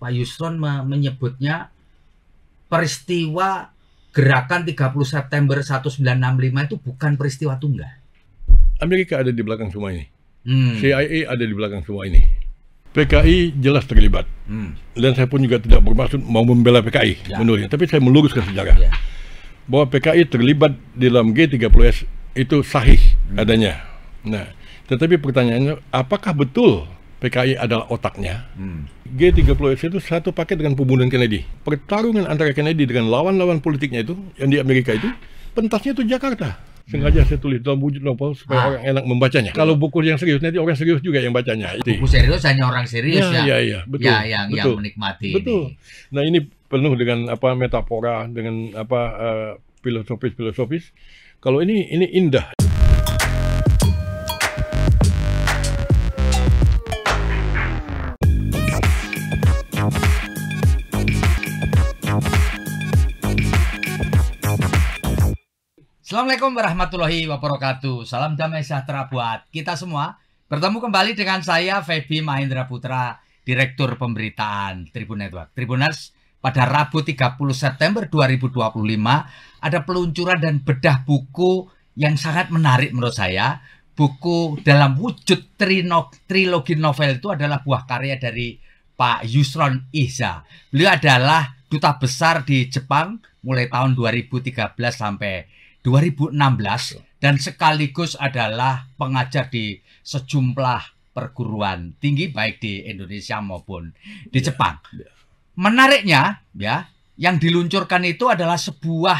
Pak Yusron menyebutnya peristiwa gerakan 30 September 1965 itu bukan peristiwa tunggal. Amerika ada di belakang semua ini. CIA ada di belakang semua ini. PKI jelas terlibat. Dan saya pun juga tidak bermaksud mau membela PKI menurutnya, tapi saya meluruskan sejarah. Bahwa PKI terlibat di dalam G30S itu sahih adanya. Nah, tetapi pertanyaannya, apakah betul PKI adalah otaknya? G30S itu satu paket dengan pembunuhan Kennedy. Pertarungan antara Kennedy dengan lawan-lawan politiknya itu, yang di Amerika itu, pentasnya itu Jakarta. Sengaja saya tulis dalam wujud novel supaya orang enak membacanya. Kalau buku yang serius, nanti orang serius juga yang bacanya. Buku serius hanya orang serius ya, betul, yang menikmati. Betul. Ini. Nah, ini penuh dengan metafora, dengan filosofis. Kalau ini indah. Assalamualaikum warahmatullahi wabarakatuh. Salam damai sejahtera buat kita semua. Bertemu kembali dengan saya Feby Mahendra Putra, Direktur Pemberitaan Tribun Network. Tribuners, pada Rabu 30 September 2025 ada peluncuran dan bedah buku yang sangat menarik menurut saya. Buku dalam wujud trilogi novel itu adalah buah karya dari Pak Yusron Ihza. Beliau adalah duta besar di Jepang mulai tahun 2013 sampai 2016 dan sekaligus adalah pengajar di sejumlah perguruan tinggi baik di Indonesia maupun di Jepang. Menariknya yang diluncurkan itu adalah sebuah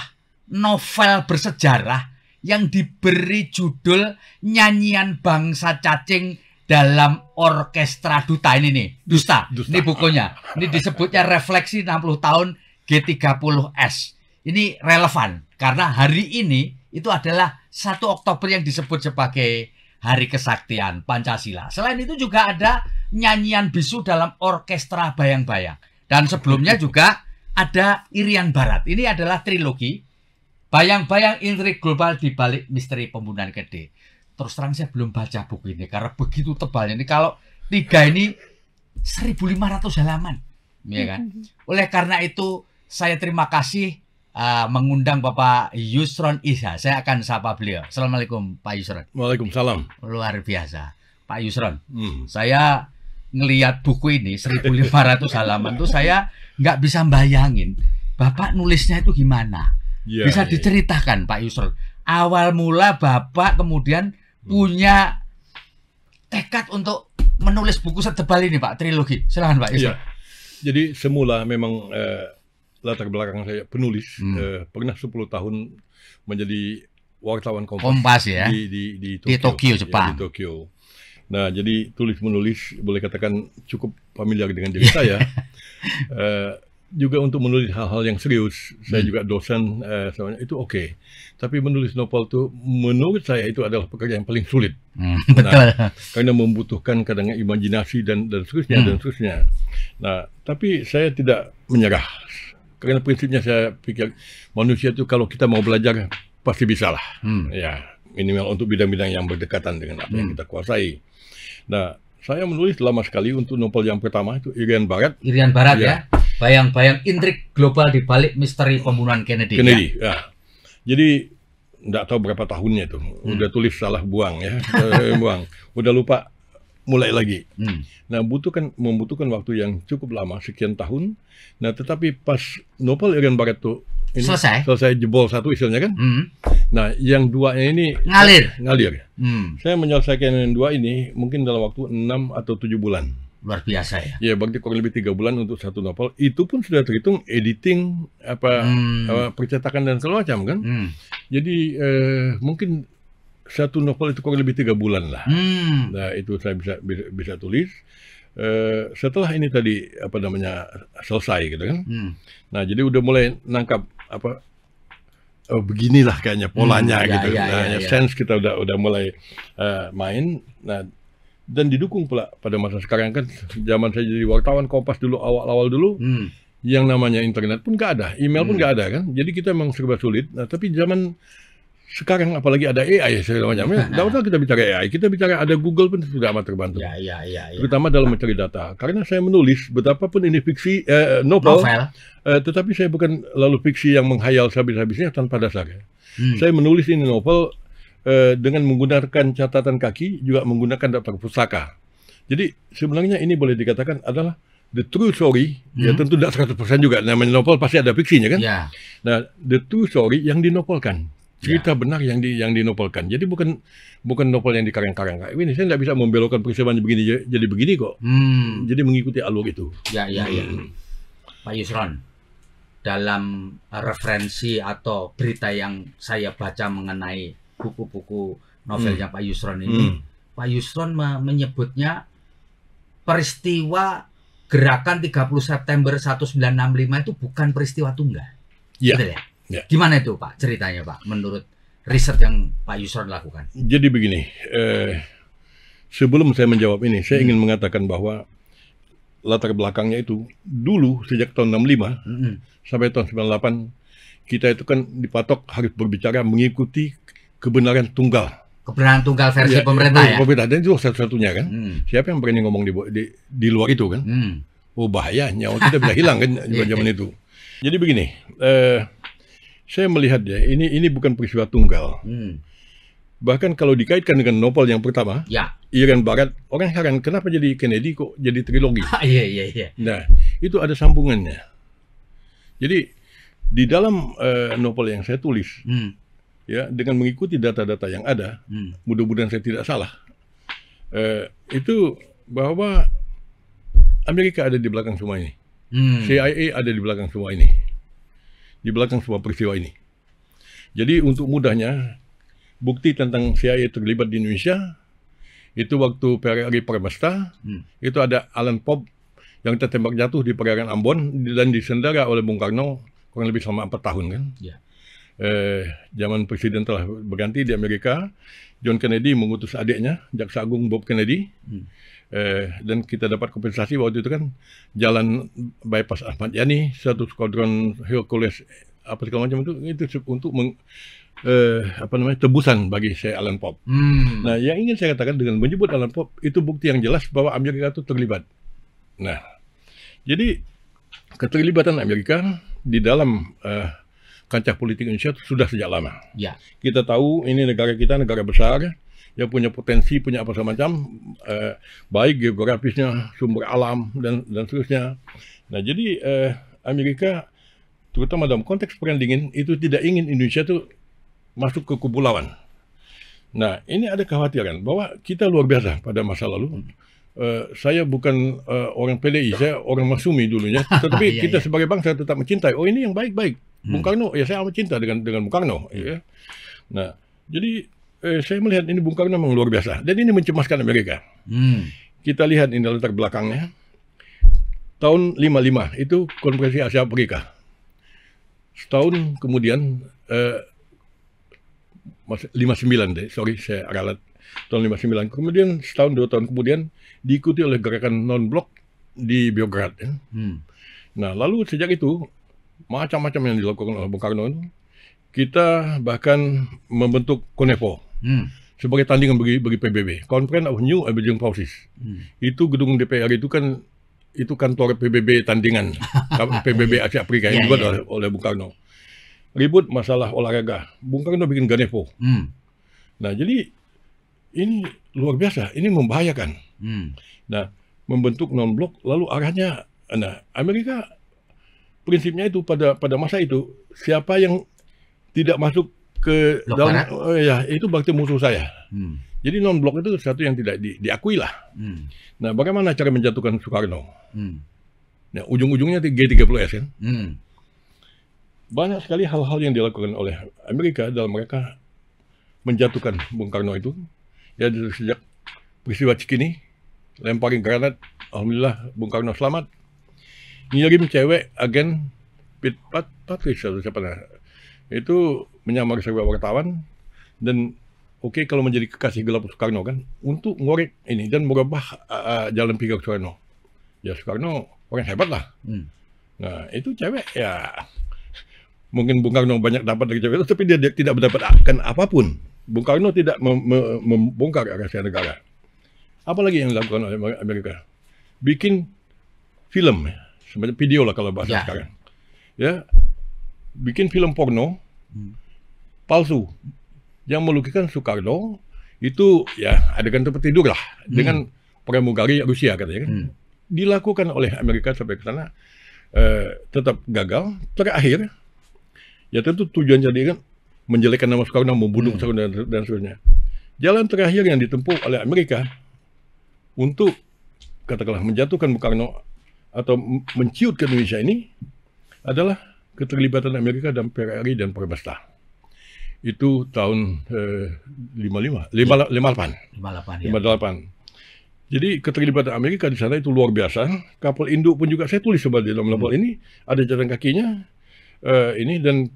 novel bersejarah yang diberi judul Nyanyian Bangsa Cacing dalam Orkestra Duta. Ini nih, Dusta. Ini bukunya. Ini disebutnya Refleksi 60 tahun G30S. Ini relevan karena hari ini itu adalah 1 Oktober yang disebut sebagai Hari Kesaktian Pancasila. Selain itu juga ada nyanyian bisu dalam Orkestra Bayang-Bayang. Dan sebelumnya juga ada Irian Barat. Ini adalah trilogi Bayang-Bayang Intrik Global di Balik Misteri Pembunuhan Kennedy. Terus terang saya belum baca buku ini karena begitu tebalnya. Ini kalau 3 ini 1.500 halaman. Ya kan? Oleh karena itu saya terima kasih mengundang Bapak Yusron Ihza. Saya akan sapa beliau. Assalamualaikum Pak Yusron. Waalaikumsalam. Luar biasa Pak Yusron. Saya ngelihat buku ini 1.500 halaman tuh saya nggak bisa bayangin Bapak nulisnya itu gimana. Bisa diceritakan Pak Yusron. Awal mula Bapak kemudian punya tekad untuk menulis buku setebal ini Pak, trilogi. Silakan Pak Yusron. Jadi semula memang latar belakang saya penulis, pernah 10 tahun menjadi wartawan Kompas ya? di Tokyo, Jepang. Di Tokyo. Nah, jadi tulis-menulis boleh katakan cukup familiar dengan diri saya. Juga untuk menulis hal-hal yang serius, saya juga dosen, itu oke. Tapi menulis novel itu menurut saya itu adalah pekerjaan yang paling sulit. Betul. Karena membutuhkan kadang imajinasi dan seterusnya. Nah, tapi saya tidak menyerah. Karena prinsipnya saya pikir manusia itu kalau kita mau belajar pasti bisa lah. Ya, minimal untuk bidang-bidang yang berdekatan dengan apa yang kita kuasai. Nah, saya menulis lama sekali untuk novel yang pertama itu Irian Barat. Irian Barat ya. Bayang-bayang intrik global di balik misteri pembunuhan Kennedy. Ya. Jadi enggak tahu berapa tahunnya itu. Udah tulis salah buang ya. Buang. Udah lupa mulai lagi. Nah, membutuhkan waktu yang cukup lama, sekian tahun. Nah, tetapi pas novel Irian Barat tuh ini selesai jebol satu istilahnya kan. Nah, yang duanya ini ngalir. Saya menyelesaikan yang 2 ini mungkin dalam waktu 6 atau 7 bulan. Luar biasa ya. Ya, berarti kurang lebih 3 bulan untuk satu novel. Itu pun sudah terhitung editing percetakan dan segala macam kan. Jadi mungkin satu novel itu kurang lebih 3 bulan lah. Nah, itu saya bisa tulis. Setelah ini tadi selesai gitu kan. Nah, jadi udah mulai nangkap beginilah kayaknya polanya gitu. Sense kita udah mulai main. Nah, dan didukung pula pada masa sekarang kan, zaman saya jadi wartawan Kompas dulu, awal-awal dulu, yang namanya internet pun nggak ada, email pun nggak ada kan. Jadi kita memang serba sulit. Nah, tapi zaman Sekarang apalagi ada AI segala macam. Nggak usah kita bicara AI, kita bicara ada Google pun sudah amat terbantu. Ya. Terutama dalam mencari data. Karena saya menulis betapapun ini fiksi novel. Tetapi saya bukan lalu fiksi yang menghayal habis-habisnya tanpa dasar. Saya menulis ini novel dengan menggunakan catatan kaki, juga menggunakan daftar pustaka. Jadi sebenarnya ini boleh dikatakan adalah the true story. Ya tentu tidak 100% juga. Namanya novel pasti ada fiksinya kan. Nah, the true story yang dinovelkan. Cerita benar yang dinovelkan. Jadi bukan novel yang dikarang-karang. Ini saya nggak bisa membelokkan peristiwanya begini jadi begini kok. Jadi mengikuti alur itu. Ya. Pak Yusron, dalam referensi atau berita yang saya baca mengenai buku-buku novelnya Pak Yusron ini, Pak Yusron menyebutnya peristiwa gerakan 30 September 1965 itu bukan peristiwa tunggal. Iya. Betul ya? Gimana itu Pak ceritanya Pak menurut riset yang Pak Yusron lakukan? Jadi begini, sebelum saya menjawab ini, saya ingin mengatakan bahwa latar belakangnya itu dulu sejak tahun 65 sampai tahun 98 kita itu kan dipatok harus berbicara mengikuti kebenaran tunggal. Kebenaran tunggal versi pemerintah ya? Pemerintah, dan itu satu-satunya kan. Siapa yang berani ngomong di luar itu kan? Oh bahaya, nyawa kita bisa hilang kan zaman itu. Jadi begini, saya melihat ya, ini bukan peristiwa tunggal. Bahkan kalau dikaitkan dengan novel yang pertama, Iran Barat, orang heran kenapa jadi Kennedy kok jadi trilogi. Iya. Nah, itu ada sambungannya. Jadi di dalam novel yang saya tulis, ya dengan mengikuti data-data yang ada, mudah-mudahan saya tidak salah, itu bahwa Amerika ada di belakang semua ini, CIA ada di belakang semua ini, di belakang semua peristiwa ini. Jadi untuk mudahnya, bukti tentang CIA terlibat di Indonesia itu waktu PRRI Permesta, itu ada Alan Pope yang tertembak jatuh di perairan Ambon dan disendara oleh Bung Karno kurang lebih selama 4 tahun kan. Zaman presiden telah berganti di Amerika, John Kennedy mengutus adiknya, Jaksa Agung Bob Kennedy, dan kita dapat kompensasi waktu itu kan jalan bypass Ahmad Yani, satu skuadron Hercules apa segala macam itu untuk tebusan bagi saya Alan Pope. Nah, yang ingin saya katakan dengan menyebut Alan Pope itu bukti yang jelas bahwa Amerika itu terlibat. Nah, jadi keterlibatan Amerika di dalam kancah politik Indonesia sudah sejak lama. Kita tahu ini negara kita negara besar yang punya potensi, punya apa semacam, baik geografisnya, sumber alam dan seterusnya. Nah, jadi Amerika terutama dalam konteks perang dingin itu tidak ingin Indonesia itu masuk ke kepulauan. Nah, ini ada kekhawatiran bahwa kita luar biasa pada masa lalu. Saya bukan orang PDI, saya orang Masyumi dulunya, tetapi kita sebagai bangsa tetap mencintai. Oh, ini yang baik-baik. Bung Karno, ya saya amat cinta dengan Bung Karno. Ya. Nah, jadi saya melihat ini Bung Karno memang luar biasa. Dan ini mencemaskan Amerika. Kita lihat ini latar belakangnya. Tahun 55 itu konferensi Asia Afrika. Setahun kemudian 59 deh, sorry saya ralat tahun 59. Kemudian setahun 2 tahun kemudian diikuti oleh gerakan non-blok di Beograd. Ya. Nah, lalu sejak itu macam-macam yang dilakukan oleh Bung Karno itu, kita bahkan membentuk CONEPO sebagai tandingan bagi PBB, Conference of New Emerging Forces. Itu gedung DPR itu kan itu kantor PBB tandingan PBB Asia Afrika yang dibuat oleh Bung Karno. Ribut masalah olahraga, Bung Karno bikin GANEPO. Nah, jadi ini luar biasa, ini membahayakan. Nah, membentuk non-blok, lalu arahnya, nah Amerika prinsipnya itu pada masa itu siapa yang tidak masuk ke dalam, itu berarti musuh saya. Jadi non-blok itu sesuatu yang tidak diakui lah. Nah, bagaimana cara menjatuhkan Soekarno? Nah, ujung-ujungnya G30S kan? Banyak sekali hal-hal yang dilakukan oleh Amerika dalam mereka menjatuhkan Bung Karno itu. Ya, sejak peristiwa Cikini, lemparin granat, alhamdulillah Bung Karno selamat. Ngirim cewek agen Pit Patrice atau siapa itu menyamar sebagai wartawan dan oke, kalau menjadi kekasih gelap Soekarno kan untuk ngorek ini dan merubah jalan pikir Soekarno. Ya Soekarno orang hebat lah. Nah, itu cewek ya Mungkin Bung Karno banyak dapat dari Joko Widodo, tapi dia tidak mendapatkan apapun. Bung Karno tidak membongkar rahasia negara. Apalagi yang dilakukan oleh Amerika? Bikin film, semacam video lah kalau bahasa sekarang. Ya, bikin film porno palsu yang melukiskan Soekarno itu ya adegan tempat tidur lah dengan pramugari Rusia katanya kan. Dilakukan oleh Amerika sampai ke sana tetap gagal. Terakhir ya tentu tujuan jadi kan menjelekkan nama Soekarno, membunuh Soekarno dan seterusnya. Jalan terakhir yang ditempuh oleh Amerika untuk katakanlah menjatuhkan Bung Karno atau menciut ke Indonesia ini adalah keterlibatan Amerika dan PRRI dan Permesta. Itu tahun 58. Jadi keterlibatan Amerika di sana itu luar biasa. Kapal induk pun juga saya tulis sebagai dalam lapor ini ada catatan kakinya ini dan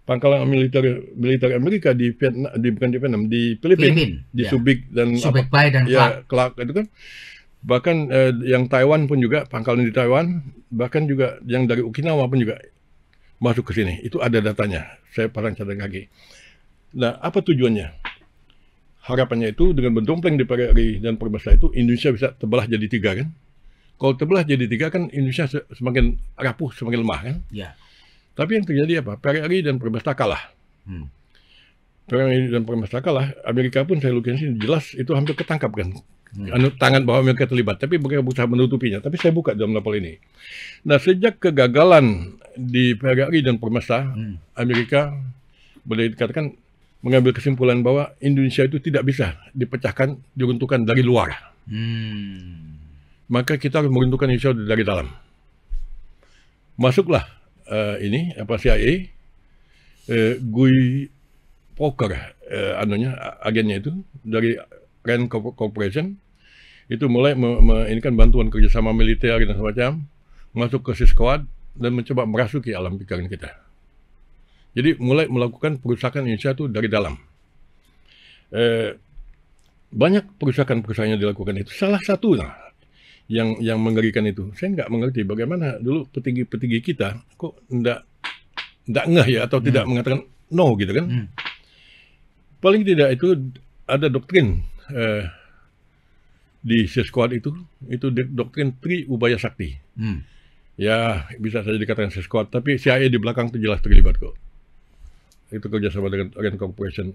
pangkalan militer Amerika di Vietnam, bukan di Vietnam, di Filipina, di Subic dan Subic Bay dan Clark itu kan. Bahkan yang Taiwan pun juga, pangkalan di Taiwan, bahkan juga yang dari Okinawa pun juga masuk ke sini. Itu ada datanya. Saya pasang catatan kaki. Nah, apa tujuannya? Harapannya itu dengan berdompleng di PRRI dan Permesta itu Indonesia bisa terbelah jadi 3 kan? Kalau terbelah jadi 3 kan Indonesia semakin rapuh, semakin lemah kan? Ya. Tapi yang terjadi apa? PRRI dan Permesta kalah. PRRI dan Permesta kalah. Amerika pun saya lukisan sini jelas itu hampir ketangkap kan? Tangan bahwa Amerika terlibat, tapi mereka berusaha menutupinya. Tapi saya buka dalam lapor ini. Nah, sejak kegagalan di PRRI dan Permesta, Amerika boleh dikatakan mengambil kesimpulan bahwa Indonesia itu tidak bisa dipecahkan, diruntuhkan dari luar. Maka kita harus meruntuhkan Indonesia dari dalam. Masuklah CIA, Guy Poker, agennya itu dari Rand Corporation itu mulai ini kan bantuan kerjasama militer dan semacam masuk ke Sisquad dan mencoba merasuki alam pikiran kita. Jadi mulai melakukan perusakan Indonesia itu dari dalam. Banyak perusakan-perusakan yang dilakukan itu. Salah satu yang mengerikan itu, saya nggak mengerti bagaimana dulu petinggi-petinggi kita kok nggak ngeh ya atau tidak mengatakan no gitu kan. Paling tidak itu ada doktrin di Sisquad itu doktrin Tri Ubaya Sakti. Ya bisa saja dikatakan Sisquad, tapi CIA di belakang itu jelas terlibat kok. Itu kerjasama dengan Rand Corporation.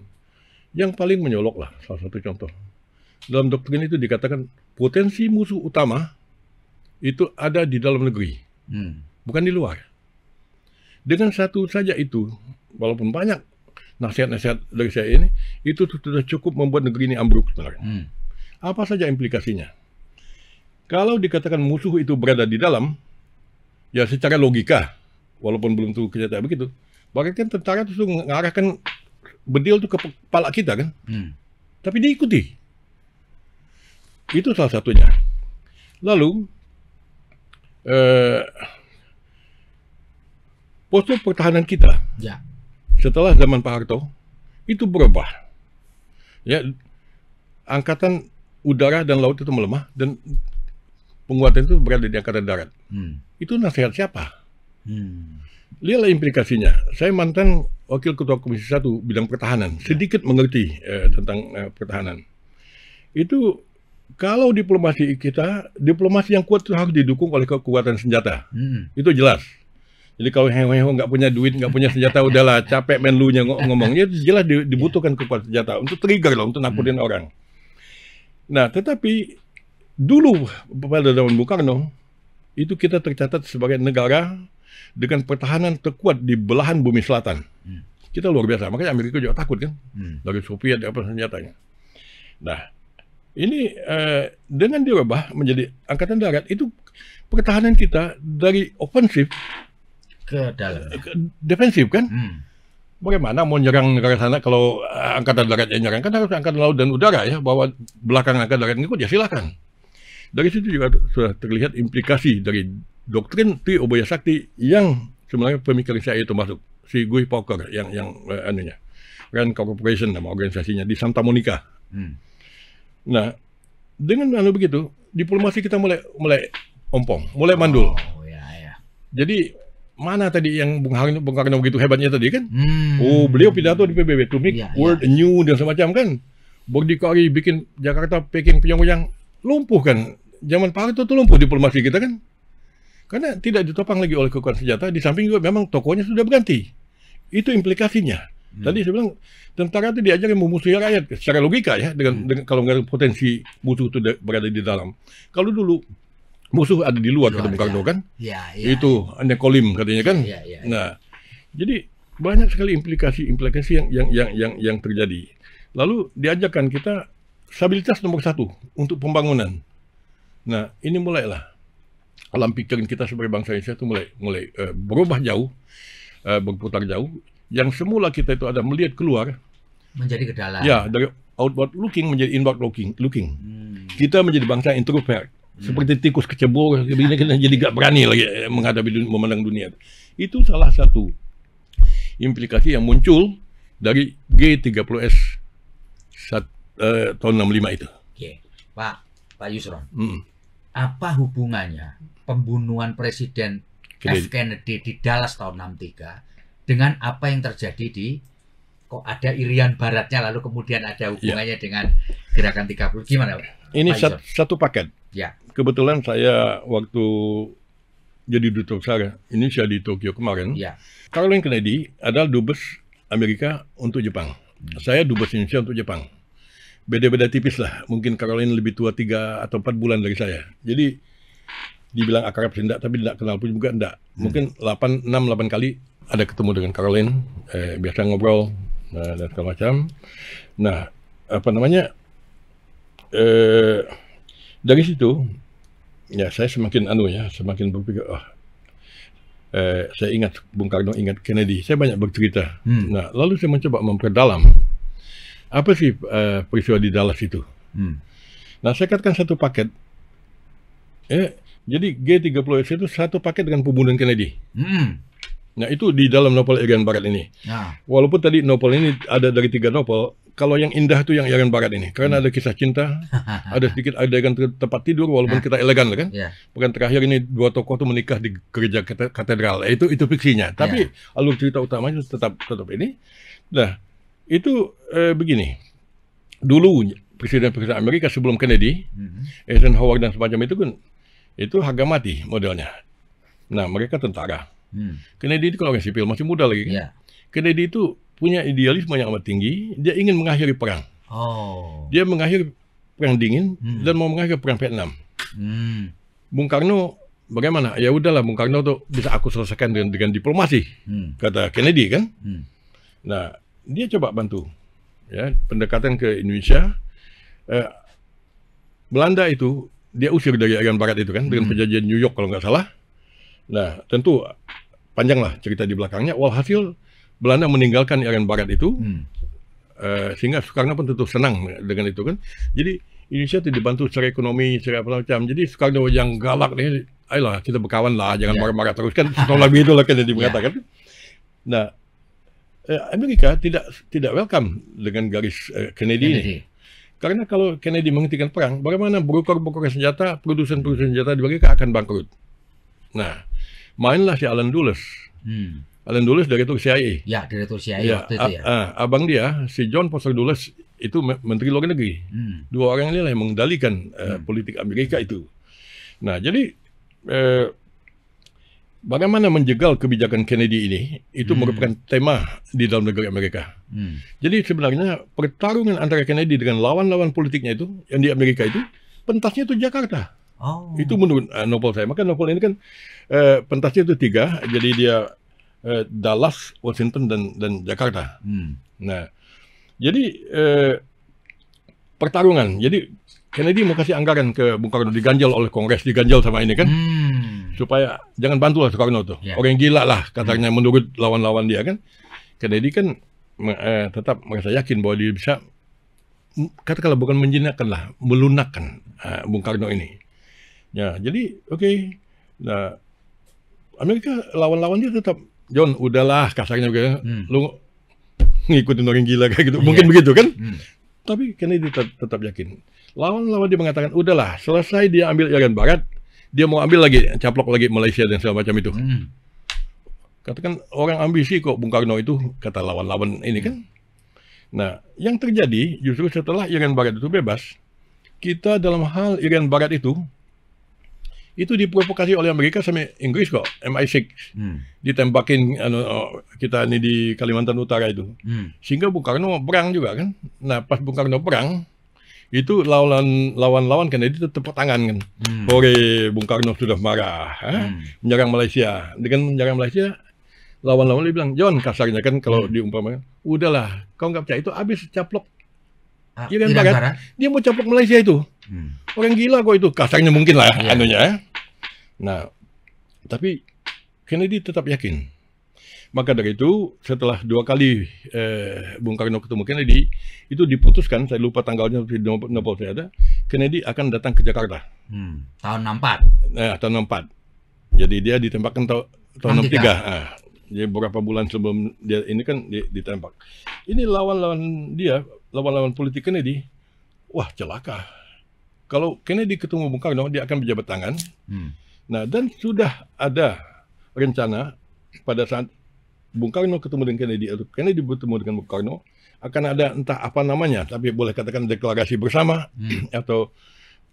Yang paling menyolok lah, salah satu contoh. Dalam doktrin itu dikatakan potensi musuh utama itu ada di dalam negeri, bukan di luar. Dengan satu saja itu, walaupun banyak nasihat-nasihat dari saya ini, itu sudah cukup membuat negeri ini ambruk sebenarnya. Apa saja implikasinya? Kalau dikatakan musuh itu berada di dalam, ya secara logika, walaupun belum tentu kenyataan begitu, bahkan kan tentara itu mengarahkan bedil itu ke kepala kita kan, tapi diikuti. Itu salah satunya. Lalu postur pertahanan kita setelah zaman Pak Harto itu berubah. Ya, angkatan udara dan laut itu melemah dan penguatan itu berada di angkatan darat. Itu nasihat siapa? Lihatlah implikasinya. Saya mantan wakil ketua Komisi 1 bidang pertahanan, sedikit mengerti tentang pertahanan. Itu kalau diplomasi kita, diplomasi yang kuat itu harus didukung oleh kekuatan senjata. Itu jelas. Jadi kalau heho-heho nggak punya duit, nggak punya senjata, udahlah capek menlunya ngomongnya, jelas dibutuhkan kekuatan senjata untuk trigger loh, untuk nakutin orang. Nah, tetapi dulu pada zaman Bung Karno, itu kita tercatat sebagai negara dengan pertahanan terkuat di belahan bumi selatan. Kita luar biasa, makanya Amerika juga takut kan, dari Soviet apa senjatanya. Nah, ini dengan dirubah menjadi angkatan darat, itu pertahanan kita dari ofensif ke dalam defensif kan? Bagaimana mau nyerang negara sana kalau angkatan darat yang nyerang? Kan harus angkatan laut dan udara ya, bahwa belakang angkatan darat ngikut ya silakan. Dari situ juga sudah terlihat implikasi dari doktrin Tri Ubaya Sakti yang sebenarnya pemikiran saya itu masuk. Si Guy Poker yang anunya. Rand Corporation nama organisasinya di Santa Monica. Nah, dengan begitu, diplomasi kita mulai ompong, mulai mandul. Jadi mana tadi yang Bung Karno begitu hebatnya tadi kan? Oh, beliau pidato di PBB to make world new dan semacam kan. Berdikari bikin Jakarta, Peking, Pyongyang lumpuh kan. Zaman Pak Harto itu lumpuh diplomasi kita kan. Karena tidak ditopang lagi oleh kekuatan senjata. Di samping juga memang tokohnya sudah berganti. Itu implikasinya. Tadi saya bilang tentara itu diajarin memusuhi rakyat secara logika ya. Dengan kalau nggak ada potensi musuh itu berada di dalam. Kalau dulu musuh ada di luar, kata Bung Karno kan? Itu Nekolim katanya kan? Nah, jadi banyak sekali implikasi yang terjadi. Lalu diajarkan kita stabilitas nomor 1 untuk pembangunan. Nah, ini mulailah alam pikiran kita sebagai bangsa Indonesia itu mulai berubah jauh, berputar jauh. Yang semula kita itu ada melihat keluar menjadi ke dalam. Ya, dari outward looking menjadi inward looking. Kita menjadi bangsa introvert. Seperti tikus kecebur, begini kita jadi gak berani lagi menghadapi memandang dunia. Itu salah satu implikasi yang muncul dari G30S tahun 65 itu. Oke, Pak Yusron, apa hubungannya pembunuhan Presiden F. Kennedy di Dallas tahun 63 dengan apa yang terjadi di ada Irian Baratnya, lalu kemudian ada hubungannya dengan gerakan 30? Gimana, Pak? Ini satu paket. Ya. Kebetulan saya waktu jadi duta besar Indonesia di Tokyo kemarin, Caroline Kennedy adalah dubes Amerika untuk Jepang. Saya dubes Indonesia untuk Jepang. Beda-beda tipis lah. Mungkin Caroline lebih tua 3 atau 4 bulan dari saya. Jadi dibilang akrab enggak, tapi tidak kenal pun juga enggak. Mungkin 6-8 kali ada ketemu dengan Caroline, biasa ngobrol dan segala macam. Nah, apa namanya? Dari situ ya saya semakin semakin berpikir, saya ingat Bung Karno, ingat Kennedy, saya banyak bercerita. Nah, lalu saya mencoba memperdalam apa sih peristiwa di Dallas itu. Nah, saya katakan satu paket. Jadi G30S itu satu paket dengan pembunuhan Kennedy. Nah, itu di dalam novel Irian Barat ini. Walaupun tadi novel ini ada dari 3 novel, kalau yang indah itu yang Irian Barat ini, karena ada kisah cinta, ada sedikit adegan tempat tidur, walaupun kita elegan kan. Bukan terakhir ini 2 tokoh itu menikah di gereja katedral, itu fiksinya. Tapi alur cerita utamanya tetap ini. Nah, itu begini. Dulu presiden-presiden Amerika sebelum Kennedy, Eisenhower dan semacam itu kan, itu harga mati modelnya. Nah, mereka tentara. Kennedy itu kalau orang sipil masih muda lagi kan. Kennedy itu punya idealisme yang amat tinggi. Dia ingin mengakhiri perang. Dia mengakhiri perang dingin dan mau mengakhiri perang Vietnam. Bung Karno bagaimana? Ya udahlah, Bung Karno tuh bisa aku selesaikan dengan diplomasi, kata Kennedy kan. Nah, dia coba bantu ya pendekatan ke Indonesia. Belanda itu dia usir dari Irian Barat itu kan dengan perjanjian New York kalau nggak salah. Nah, tentu panjang lah cerita di belakangnya. Walhasil Belanda meninggalkan Irian Barat itu, sehingga Soekarno pun tentu senang dengan itu kan. Jadi Indonesia itu dibantu secara ekonomi, secara apa macam. Jadi Soekarno yang galak nih, ayolah kita berkawan lah, jangan marah-marah terus kan. Setelah lebih itu lah Kennedy mengatakan. Nah, Amerika tidak welcome dengan garis Kennedy ini. Karena kalau Kennedy menghentikan perang, bagaimana broker-broker senjata, produsen-produsen senjata di Amerika akan bangkrut. Nah, mainlah si Allen Dulles. Allen Dulles direktur CIA. Ya, direktur CIA waktu itu ya. Abang dia, si John Foster Dulles, itu Menteri Luar Negeri. 2 orang ini lah yang mengendalikan politik Amerika itu. Nah, jadi bagaimana menjegal kebijakan Kennedy ini, itu merupakan tema di dalam negeri Amerika. Jadi sebenarnya pertarungan antara Kennedy dengan lawan-lawan politiknya itu, yang di Amerika itu, pentasnya itu Jakarta. Itu menurut novel saya. Maka novel ini kan pentasnya itu 3, jadi dia Dallas, Washington, dan Jakarta. Nah, jadi pertarungan. Jadi Kennedy mau kasih anggaran ke Bung Karno, diganjal oleh Kongres, diganjal sama ini kan, supaya jangan bantulah Soekarno tuh. Orang gila lah katanya menurut lawan-lawan dia kan. Kennedy kan tetap merasa yakin bahwa dia bisa, katakanlah bukan menjinakkan lah, melunakkan Bung Karno ini. Ya, jadi oke. Nah, Amerika lawan-lawan dia tetap, John, udahlah kasarnya juga, lu ngikutin orang gila kayak gitu, mungkin begitu kan? Tapi Kennedy tetap yakin. Lawan-lawan dia mengatakan, udahlah, selesai dia ambil Irian Barat, dia mau ambil lagi, caplok lagi Malaysia dan segala macam itu. Katakan orang ambisi kok Bung Karno itu, kata lawan-lawan ini kan. Nah, yang terjadi justru setelah Irian Barat itu bebas, kita dalam hal Irian Barat itu diprovokasi oleh Amerika sama Inggris kok, MI6. Ditembakin kita ini di Kalimantan Utara itu. Sehingga Bung Karno perang juga kan. Nah, pas Bung Karno perang, itu lawan-lawan Kennedy itu tepuk tangan kan. Hore, Bung Karno sudah marah. Menyerang Malaysia. Dengan menyerang Malaysia, lawan-lawan dia bilang, John, kasarnya kan kalau diumpamakan, udahlah, kau nggak percaya, itu habis caplok Irian Barat. Dia mau caplok Malaysia itu. Orang gila kok itu, kasarnya mungkin lah anunya. Nah, tapi Kennedy tetap yakin. Maka dari itu, setelah 2 kali Bung Karno ketemu Kennedy, itu diputuskan, saya lupa tanggalnya, nomor saya ada, Kennedy akan datang ke Jakarta. Tahun 64. Nah, tahun 64. Jadi dia ditembakkan tahun 63. Jadi beberapa bulan sebelum dia ini kan ditembak. Ini lawan-lawan politik Kennedy, wah celaka. Kalau Kennedy ketemu Bung Karno, dia akan berjabat tangan. Nah, dan sudah ada rencana pada saat Bung Karno ketemu dengan Kennedy, atau Kennedy bertemu dengan Bung Karno, akan ada entah apa namanya, tapi boleh katakan deklarasi bersama, atau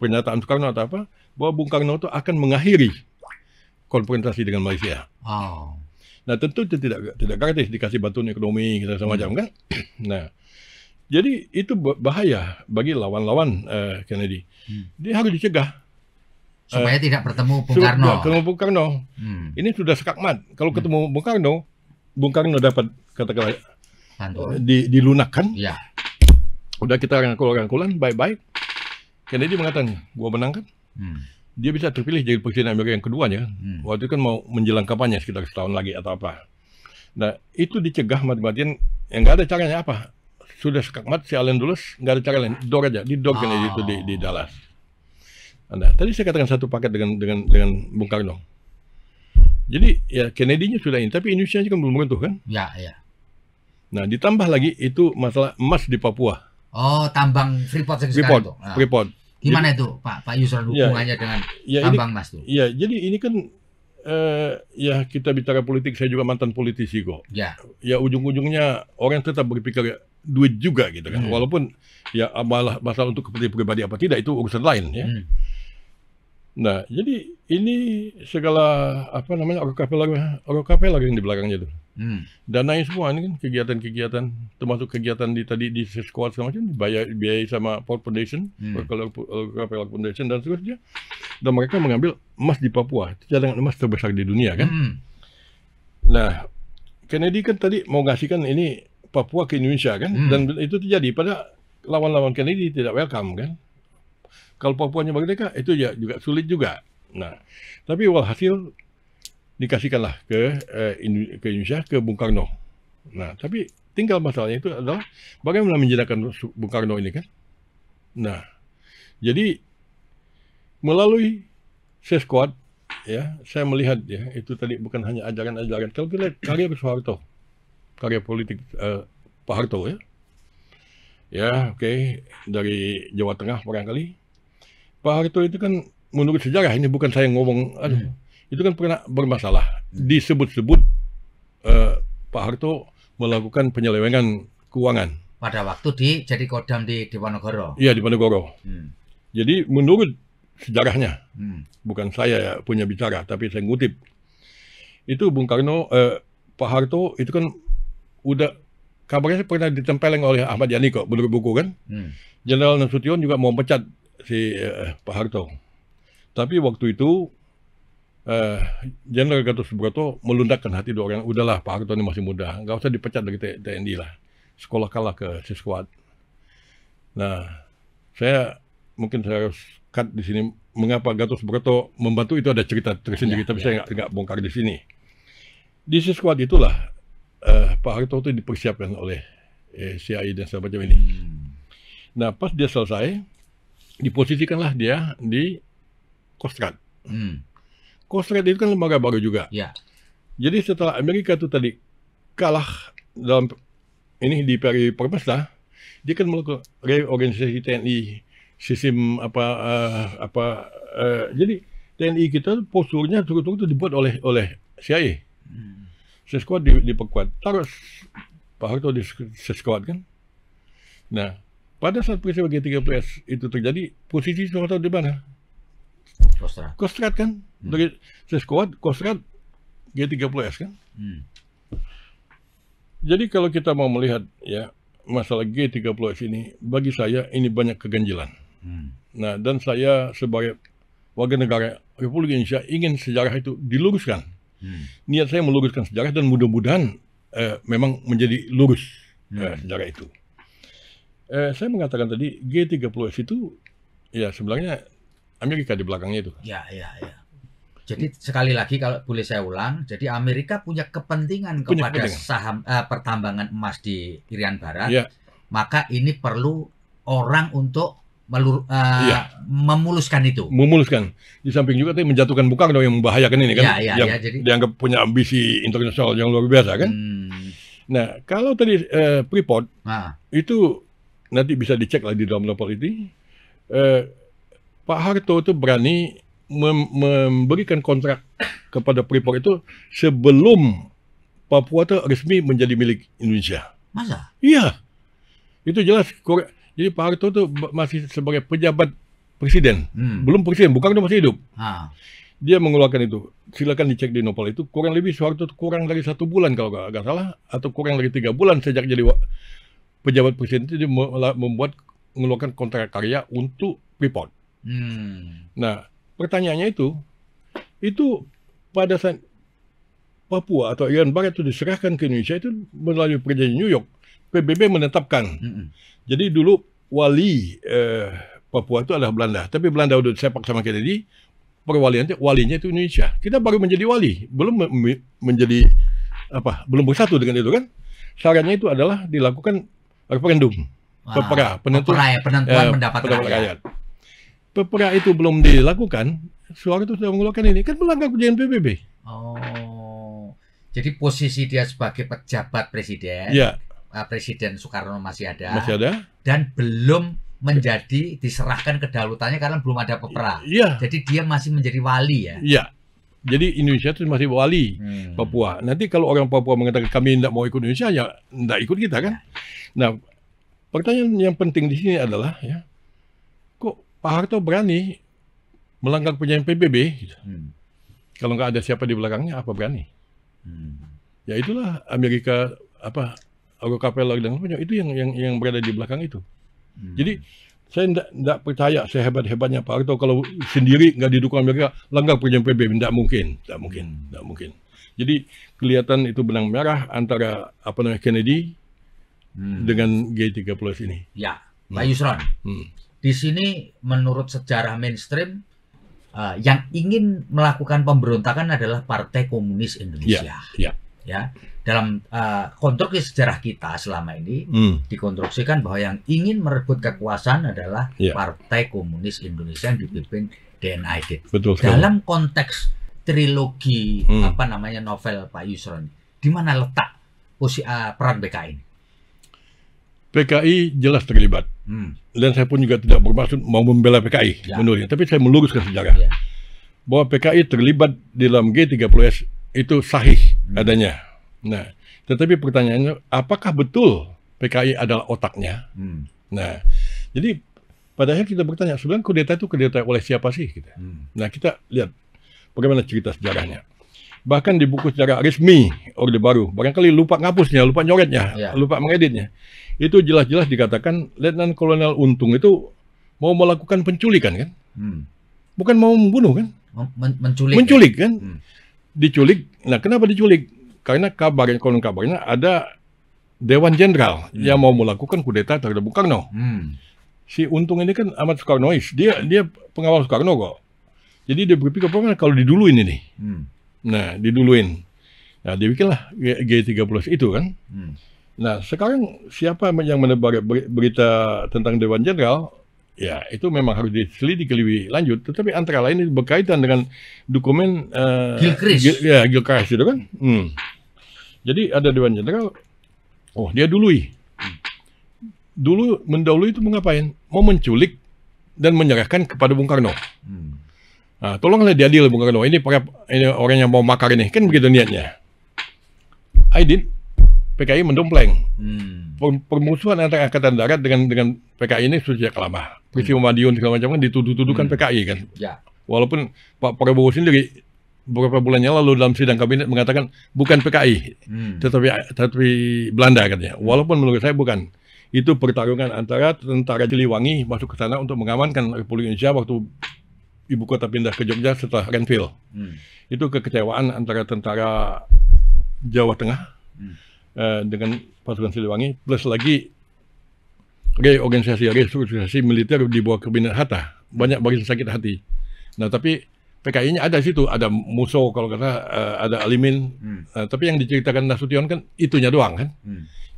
pernyataan Soekarno atau apa, bahwa Bung Karno itu akan mengakhiri konfrontasi dengan Malaysia. Nah, tentu itu tidak gratis, dikasih bantuan ekonomi kita semacam kan. Nah, jadi itu bahaya bagi lawan-lawan Kennedy. Dia harus dicegah supaya tidak bertemu Bung Karno. Ketemu Bung Karno. Ini sudah sekakmat. Kalau ketemu Bung Karno dapat katakanlah dilunakkan. Ya. Udah kita rangkul-rangkulan baik-baik. Kennedy mengatakan, gua menang kan. Dia bisa terpilih jadi presiden Amerika yang keduanya kan. Waktu itu kan mau menjelang kampanye sekitar setahun lagi atau apa. Nah, itu dicegah mati-matian. Yang nggak ada caranya apa? Sudah sekakmat si Allen Dulles, nggak ada cara lain. Dor aja, didor Kennedy itu di Dallas. Nah, tadi saya katakan satu paket dengan Bung Karno. Jadi ya Kennedy-nya sudah ini, tapi Indonesia kan belum runtuh kan? Ya. Nah, ditambah lagi itu masalah emas di Papua. Oh, tambang Freeport itu. Freeport. Gimana itu Pak Yusron hubungannya dengan tambang emas itu? Ya, jadi ini kan ya kita bicara politik, saya juga mantan politisi kok. Ya ujung-ujungnya orang tetap berpikir duit juga gitu kan. Walaupun ya masalah untuk kepentingan pribadi apa tidak itu urusan lain ya. Nah, jadi ini segala apa namanya Rockefeller yang di belakangnya itu. Dananya semua ini kan kegiatan-kegiatan, termasuk kegiatan di Squad sama macam dibiayai sama Ford Foundation, Rockefeller Foundation dan seterusnya. Dan mereka mengambil emas di Papua, itu cadangan emas terbesar di dunia kan. Nah, Kennedy kan tadi mau ngasihkan ini Papua ke Indonesia kan, dan itu terjadi pada lawan-lawan Kennedy tidak welcome kan. Kalau Papuanya merdeka itu ya juga sulit juga. Nah, tapi walhasil dikasihkanlah ke Indonesia, ke Bung Karno. Nah, tapi tinggal masalahnya itu adalah bagaimana menjadikan Bung Karno ini kan. Nah, jadi melalui Squad ya, saya melihat ya itu tadi bukan hanya ajaran-ajaran. Kalau kita lihat karya Soeharto, karya politik Pak Harto ya. Ya, oke, dari Jawa Tengah barangkali. Pak Harto itu kan menurut sejarah, ini bukan saya ngomong, itu kan pernah bermasalah. Disebut-sebut Pak Harto melakukan penyelewengan keuangan. Pada waktu jadi Kodam di Diponegoro. Iya, di Diponegoro. Jadi menurut sejarahnya, bukan saya punya bicara, tapi saya ngutip. Itu Bung Karno, Pak Harto itu kan udah, kabarnya pernah ditempeleng oleh Ahmad Yani kok, menurut buku kan. Jenderal Nasution juga mau pecat si Pak Harto. Tapi waktu itu Jenderal Gatot Subroto melundakkan hati dua orang. Udahlah, Pak Harto ini masih muda, nggak usah dipecat dari TNI lah. Sekolah kalah ke Squad. Nah, saya harus cut di sini. Mengapa Gatot Subroto membantu itu ada cerita tersendiri, tapi saya nggak bongkar di sini. Di Squad itulah Pak Harto itu dipersiapkan oleh CIA dan sebagainya ini. Nah, pas dia selesai, diposisikanlah dia di Coast Guard. Coast Guard itu kan lembaga baru juga. Jadi setelah Amerika itu tadi kalah dalam ini di Peri Permesta, dia kan melakukan reorganisasi TNI, sistem jadi TNI kita posturnya struktur itu dibuat oleh CIA. Seskuad diperkuat. Taruh Pak Harto di Seskuad kan. Nah, pada saat peristiwa G30S itu terjadi, posisi Soeharto di mana? Kostrad kan. Dari Seskuad, Kostrad, G30S kan. Jadi kalau kita mau melihat ya masalah G30S ini, bagi saya ini banyak keganjilan. Nah, dan saya sebagai warga negara Republik Indonesia ingin sejarah itu diluruskan. Niat saya meluruskan sejarah dan mudah-mudahan memang menjadi lurus sejarah itu. Saya mengatakan tadi G30S itu ya sebenarnya Amerika di belakangnya itu. Ya. Jadi sekali lagi kalau boleh saya ulang, jadi Amerika punya kepentingan kepada saham pertambangan emas di Irian Barat, maka ini perlu orang untuk memuluskan itu. Memuluskan. Di samping juga tadi menjatuhkan Bung Karno yang membahayakan ini kan, yang jadi dianggap punya ambisi internasional yang luar biasa kan. Nah, kalau tadi Freeport itu nanti bisa dicek lah di dalam lapor itu, Pak Harto itu berani memberikan kontrak kepada Freeport itu sebelum Papua itu resmi menjadi milik Indonesia. Masa? Iya. Itu jelas. Jadi Pak Harto itu masih sebagai pejabat presiden. Belum presiden, Bung Karno masih hidup. Dia mengeluarkan itu. Silakan dicek di Nopal itu. Kurang lebih Soeharto kurang dari 1 bulan kalau nggak salah. Atau kurang dari 3 bulan sejak jadi pejabat presiden itu dia mengeluarkan kontrak karya untuk Freeport. Nah, pertanyaannya itu pada saat Papua atau Irian Barat itu diserahkan ke Indonesia itu melalui perjanjian New York, PBB menetapkan. Jadi dulu wali Papua itu adalah Belanda, tapi Belanda udah sepak sama Kennedy, walinya itu Indonesia. Kita baru menjadi wali, belum menjadi belum bersatu dengan itu kan. Syaratnya itu adalah dilakukan referendum, penentuan pendapat rakyat. Pepera itu belum dilakukan, Soeharto sudah mengeluarkan ini, kan melanggar perjanjian PBB. Jadi posisi dia sebagai pejabat presiden, Presiden Soekarno masih ada, dan belum diserahkan kedaulatannya karena belum ada pepera. Jadi dia masih menjadi wali ya. Iya. Jadi Indonesia itu masih wali Papua. Nanti kalau orang Papua mengatakan kami tidak mau ikut Indonesia, ya tidak ikut kita kan. Nah, pertanyaan yang penting di sini adalah kok Pak Harto berani melanggar perjanjian PBB? Kalau nggak ada siapa di belakangnya, apa berani? Ya itulah Amerika, Rockefeller dan lainnya, itu yang berada di belakang itu. Jadi saya tidak percaya sehebat-hebatnya Pak Harto kalau sendiri nggak didukung Amerika langgar perjanjian PBB, tidak mungkin. Jadi kelihatan itu benang merah antara Kennedy dengan G30S ini. Ya, Pak Yusron. Di sini menurut sejarah mainstream yang ingin melakukan pemberontakan adalah Partai Komunis Indonesia. Ya, dalam konstruksi sejarah kita selama ini dikonstruksikan bahwa yang ingin merebut kekuasaan adalah Partai Komunis Indonesia yang dipimpin D.N. Aidit. Dalam konteks trilogi novel Pak Yusron, di mana letak peran PKI ini? PKI jelas terlibat. Dan saya pun juga tidak bermaksud mau membela PKI menurutnya, tapi saya meluruskan sejarah bahwa PKI terlibat dalam G30S itu sahih adanya. Nah, tetapi pertanyaannya, apakah betul PKI adalah otaknya? Nah, jadi padahal kita bertanya, sebenarnya kudeta itu kudeta oleh siapa sih? Nah, kita lihat bagaimana cerita sejarahnya. Bahkan di buku sejarah resmi Orde Baru, barangkali lupa ngapusnya, lupa nyoretnya, lupa mengeditnya. Itu jelas-jelas dikatakan Letnan Kolonel Untung itu mau melakukan penculikan kan? Bukan mau membunuh kan? Menculik kan? Diculik. Nah, kenapa diculik? Karena konon kabarnya ada Dewan Jenderal yang mau melakukan kudeta terhadap Bung Karno. Si Untung ini kan amat Soekarnois. Dia pengawal Soekarno kok. Jadi dia berpikir kalau diduluin ini. Nah, diduluin. Nah, dibikinlah G30S itu kan. Nah, sekarang siapa yang menebar berita tentang Dewan Jenderal, ya itu memang harus diselidiki lebih lanjut. Tetapi antara lain itu berkaitan dengan dokumen Gilchrist itu kan. Jadi ada Dewan Jenderal, dia dului. Dulu mendahului itu mengapain? Mau menculik dan menyerahkan kepada Bung Karno. Nah, tolonglah diadil Bung Karno. Ini orang yang mau makar ini, kan begitu niatnya. Aidit, PKI mendompleng. Permusuhan antara Angkatan Darat dengan PKI ini sejak lama. Peristiwa Madiun segala macam kan dituduh-tuduhkan PKI kan. Ya. Walaupun Pak Prabowo sendiri beberapa bulannya lalu dalam sidang kabinet mengatakan bukan PKI, tetapi Belanda katanya. Walaupun menurut saya bukan. Itu pertarungan antara tentara Siliwangi masuk ke sana untuk mengamankan Republik Indonesia waktu ibu kota pindah ke Jogja setelah Renville. Itu kekecewaan antara tentara Jawa Tengah dengan pasukan Siliwangi, plus lagi restrukturisasi militer di bawah kabinet Hatta. Banyak barisan sakit hati. Nah, tapi PKI-nya ada di situ, ada Muso kalau kata, ada Alimin. Tapi yang diceritakan Nasution kan itunya doang kan.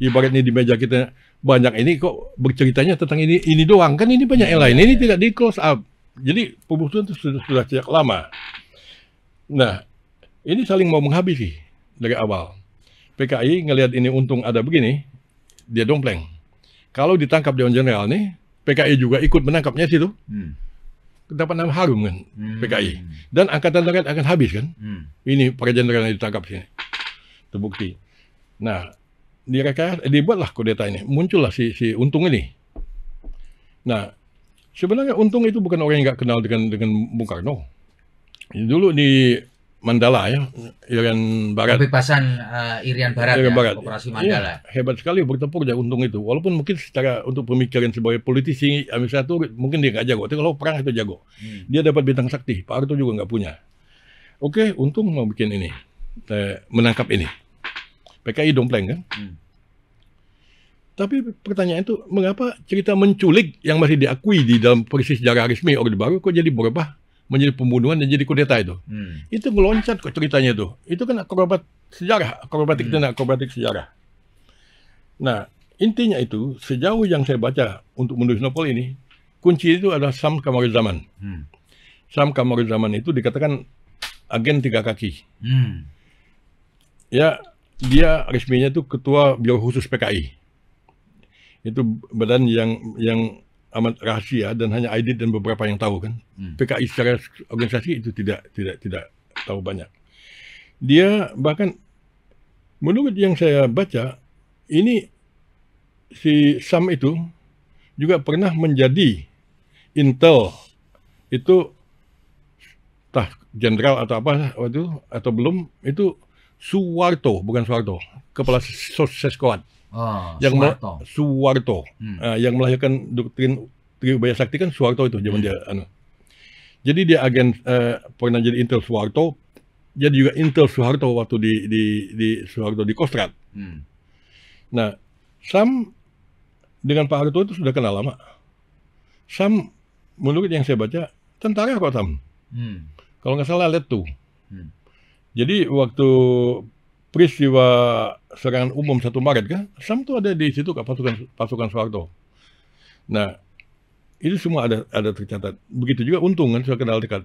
Ibarat ini di meja kita banyak ini kok berceritanya tentang ini doang kan, ini banyak yang lain. Ini tidak di close up. Jadi permusuhan itu sudah sejak lama. Nah, ini saling mau menghabisi dari awal. PKI ngelihat ini untung ada begini, dia dompleng. Kalau ditangkap Dewan Jenderal nih, PKI juga ikut menangkapnya situ. Dapat nama harum kan, PKI. Dan Angkatan Darat akan habis kan. Ini para jenderal yang ditangkap sini. Terbukti. Nah, dibuatlah kudeta ini. Muncullah si Untung ini. Nah, sebenarnya Untung itu bukan orang yang nggak kenal dengan Bung Karno. Dulu di Mandala ya, Irian Barat. Kebebasan Irian Barat, Irian Barat. Operasi Mandala. Ya, hebat sekali bertempur dia Untung itu. Walaupun mungkin secara untuk pemikiran sebagai politisi administrator mungkin dia nggak jago. Tapi kalau perang itu jago. Dia dapat bintang sakti. Pak Harto juga nggak punya. Oke, Untung mau bikin ini, menangkap ini. PKI dompleng kan. Tapi pertanyaan itu, mengapa cerita menculik yang masih diakui di dalam persis sejarah resmi Orde Baru kok jadi berubah menjadi pembunuhan dan jadi kudeta itu? Itu meloncat kok ceritanya itu. Itu kan akrobat sejarah, akrobatik dan akrobatik sejarah. Nah, intinya itu, sejauh yang saya baca untuk menulis novel ini, kunci itu adalah Sam Kamaruzaman. Sam Kamaruzaman itu dikatakan agen 3 kaki. Ya, dia resminya itu ketua Biro Khusus PKI. Itu badan yang amat rahasia dan hanya Aidit dan beberapa yang tahu kan. PKI secara organisasi itu tidak tahu banyak. Dia bahkan menurut yang saya baca ini si Sam itu juga pernah menjadi intel itu entah jenderal atau apa waktu atau belum, itu Suwarto, bukan Soeharto, kepala Seskoat. Yang Suwarto, yang melahirkan doktrin Triubaya Sakti kan Soeharto itu zaman dia Jadi dia agen pernah jadi intel Soeharto, jadi juga intel Soeharto waktu di Soeharto di Kostrad. Nah, Sam dengan Pak Harto itu sudah kenal lama. Sam menurut yang saya baca tentara kok Sam. Kalau nggak salah Letu. Jadi waktu peristiwa serangan umum 1 Maret kan, Sam tuh ada di situ pasukan Soeharto. Nah, itu semua ada tercatat. Begitu juga Untung kan, saya kenal dekat.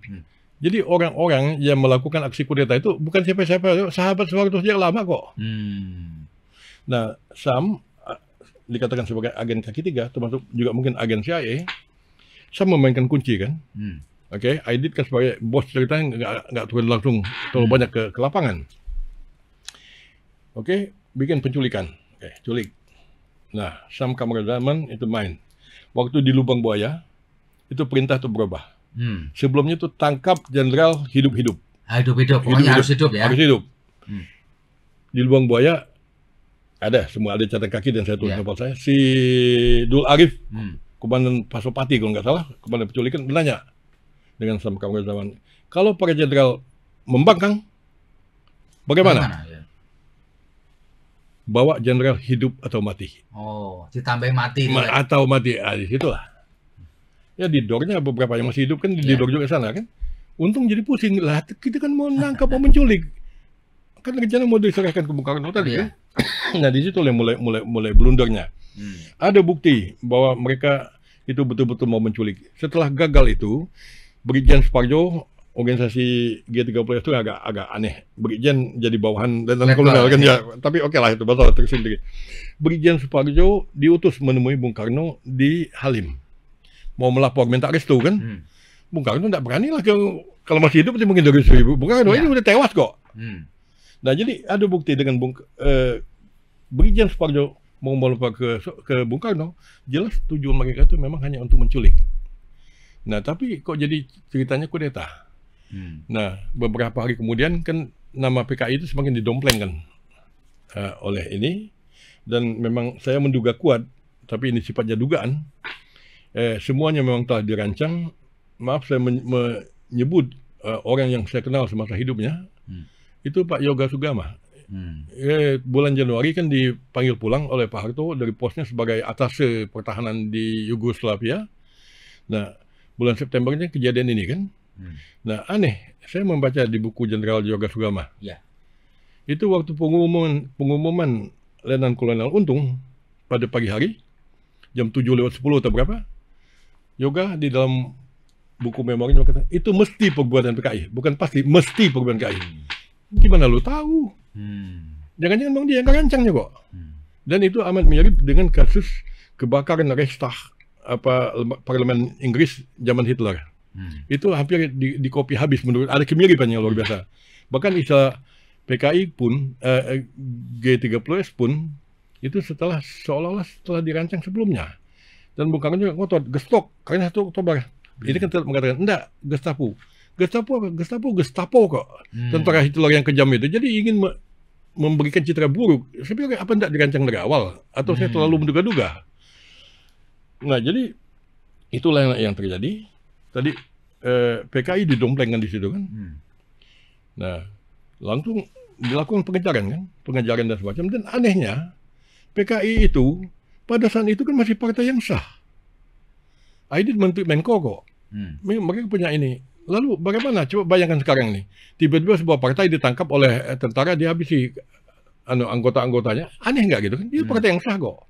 Jadi orang-orang yang melakukan aksi kudeta itu bukan siapa-siapa, sahabat Soeharto sejak lama kok. Nah, Sam dikatakan sebagai agen kaki 3, termasuk juga mungkin agen CIA. Sam memainkan kunci kan. Oke, Aidit kan sebagai bos ceritanya nggak turun langsung terlalu banyak ke lapangan. Oke, bikin penculikan. Oke, culik. Nah, Sam Kamaruzaman itu main. Waktu di Lubang Buaya, itu perintah itu berubah. Sebelumnya itu tangkap jenderal hidup-hidup. Hidup-hidup, pokoknya harus hidup ya. Harus hidup. Di Lubang Buaya, ada catatan kaki dan saya tulis novel saya. Si Dul Arif, Komandan Pasopati kalau nggak salah, Komandan penculikan, menanya dengan Sam Kamaruzaman, kalau para jenderal membangkang, bagaimana? Bawa jenderal hidup atau mati. Oh, ditambah mati. Atau mati, di situlah. Ya didornya beberapa yang masih hidup kan didor juga sana kan. Untung jadi pusing lah. Kita kan mau nangkap, mau menculik. Kan rencana mau diserahkan ke Bung Karno tadi kan. Nah di situ mulai blundernya. Ada bukti bahwa mereka itu betul-betul mau menculik. Setelah gagal itu, Brigjen Suparjo, organisasi G30 itu agak aneh. Brigjen jadi bawahan dan kolonel kan ya. Tapi oke lah itu betul tersendiri. Brigjen Suparjo diutus menemui Bung Karno di Halim. Mau melapor minta restu kan. Bung Karno tidak berani lah kalau masih hidup mungkin dari 1000. Bung Karno ini udah tewas kok. Nah, jadi ada bukti dengan Brigjen Suparjo mau melempar ke Bung Karno, jelas tujuan mereka itu memang hanya untuk menculik. Nah, tapi kok jadi ceritanya kudeta. Nah, beberapa hari kemudian kan nama PKI itu semakin didompleng kan oleh ini, dan memang saya menduga kuat, tapi ini sifatnya dugaan. Semuanya memang telah dirancang. Maaf saya menyebut orang yang saya kenal semasa hidupnya, itu Pak Yoga Sugama. Bulan Januari kan dipanggil pulang oleh Pak Harto dari posnya sebagai atase pertahanan di Yugoslavia. Nah, bulan Septembernya kejadian ini kan. Nah, aneh, saya membaca di buku Jenderal Yoga Sugama. Itu waktu pengumuman Letnan Kolonel Untung pada pagi hari, jam 7:10 atau berapa, Yoga di dalam buku memorinya kata, itu mesti perbuatan PKI, bukan pasti, mesti perbuatan PKI. Gimana lu tahu? Jangan-jangan memang dia yang rancangnya kok. Dan itu amat mirip dengan kasus kebakaran Reichstag parlemen Inggris zaman Hitler. Itu hampir di copy habis menurut, ada kemiripan yang luar biasa. Bahkan istilah PKI pun, G30S pun, itu seolah-olah setelah dirancang sebelumnya. Dan Bung Karno juga ngotot, gestok, karena 1 Oktober. Ini kan tetap mengatakan, enggak, Gestapo. Gestapo apa? Gestapo kok. Tentara Hitler yang kejam itu. Jadi ingin memberikan citra buruk. Saya pikir apa enggak dirancang dari awal? Atau saya terlalu menduga-duga? Nah, jadi itulah yang terjadi. Tadi PKI didomplengkan di situ kan. Nah, langsung dilakukan pengejaran kan, pengejaran dan semacam. Dan anehnya PKI itu pada saat itu kan masih partai yang sah. Aidit Menteri Menko kok. Mereka punya ini. Lalu bagaimana? Coba bayangkan sekarang nih. Tiba-tiba sebuah partai ditangkap oleh tentara, dihabisi anggota-anggotanya. Aneh nggak gitu kan? Itu partai yang sah kok.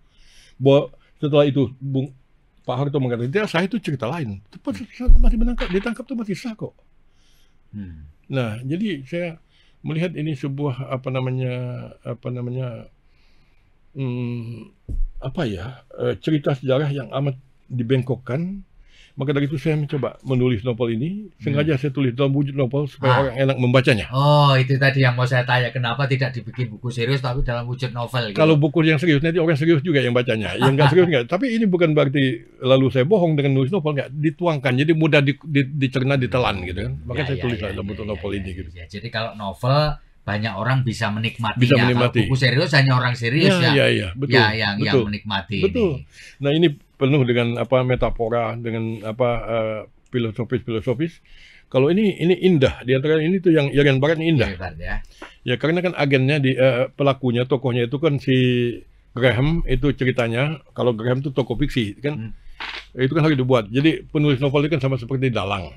Bahwa setelah itu Pak Harto mengatakan, tidak sah itu cerita lain. Masih ditangkap tuh masih sah kok. Nah, jadi saya melihat ini sebuah cerita sejarah yang amat dibengkokkan. Maka dari itu saya mencoba menulis novel ini. Sengaja saya tulis dalam wujud novel supaya orang enak membacanya. Oh, itu tadi yang mau saya tanya. Kenapa tidak dibikin buku serius tapi dalam wujud novel? Gitu? Kalau buku yang serius, nanti orang serius juga yang bacanya. Yang nggak serius nggak. Tapi ini bukan berarti lalu saya bohong dengan nulis novel. Nggak, dituangkan. Jadi mudah dicerna, ditelan gitu kan. Maka saya tulis dalam bentuk novel ini. Gitu. Jadi kalau novel banyak orang bisa menikmatinya. Bisa menikmati. Kalau buku serius hanya orang serius betul, yang menikmati. Betul. Ini. Nah, ini penuh dengan metafora, dengan filosofis. Kalau ini indah, di antara ini tuh yang Irian Barat ini indah. Ya karena kan agennya pelakunya, tokohnya itu kan si Graham, itu ceritanya. Kalau Graham itu tokoh fiksi kan, itu kan harus dibuat. Jadi penulis novel itu kan sama seperti dalang.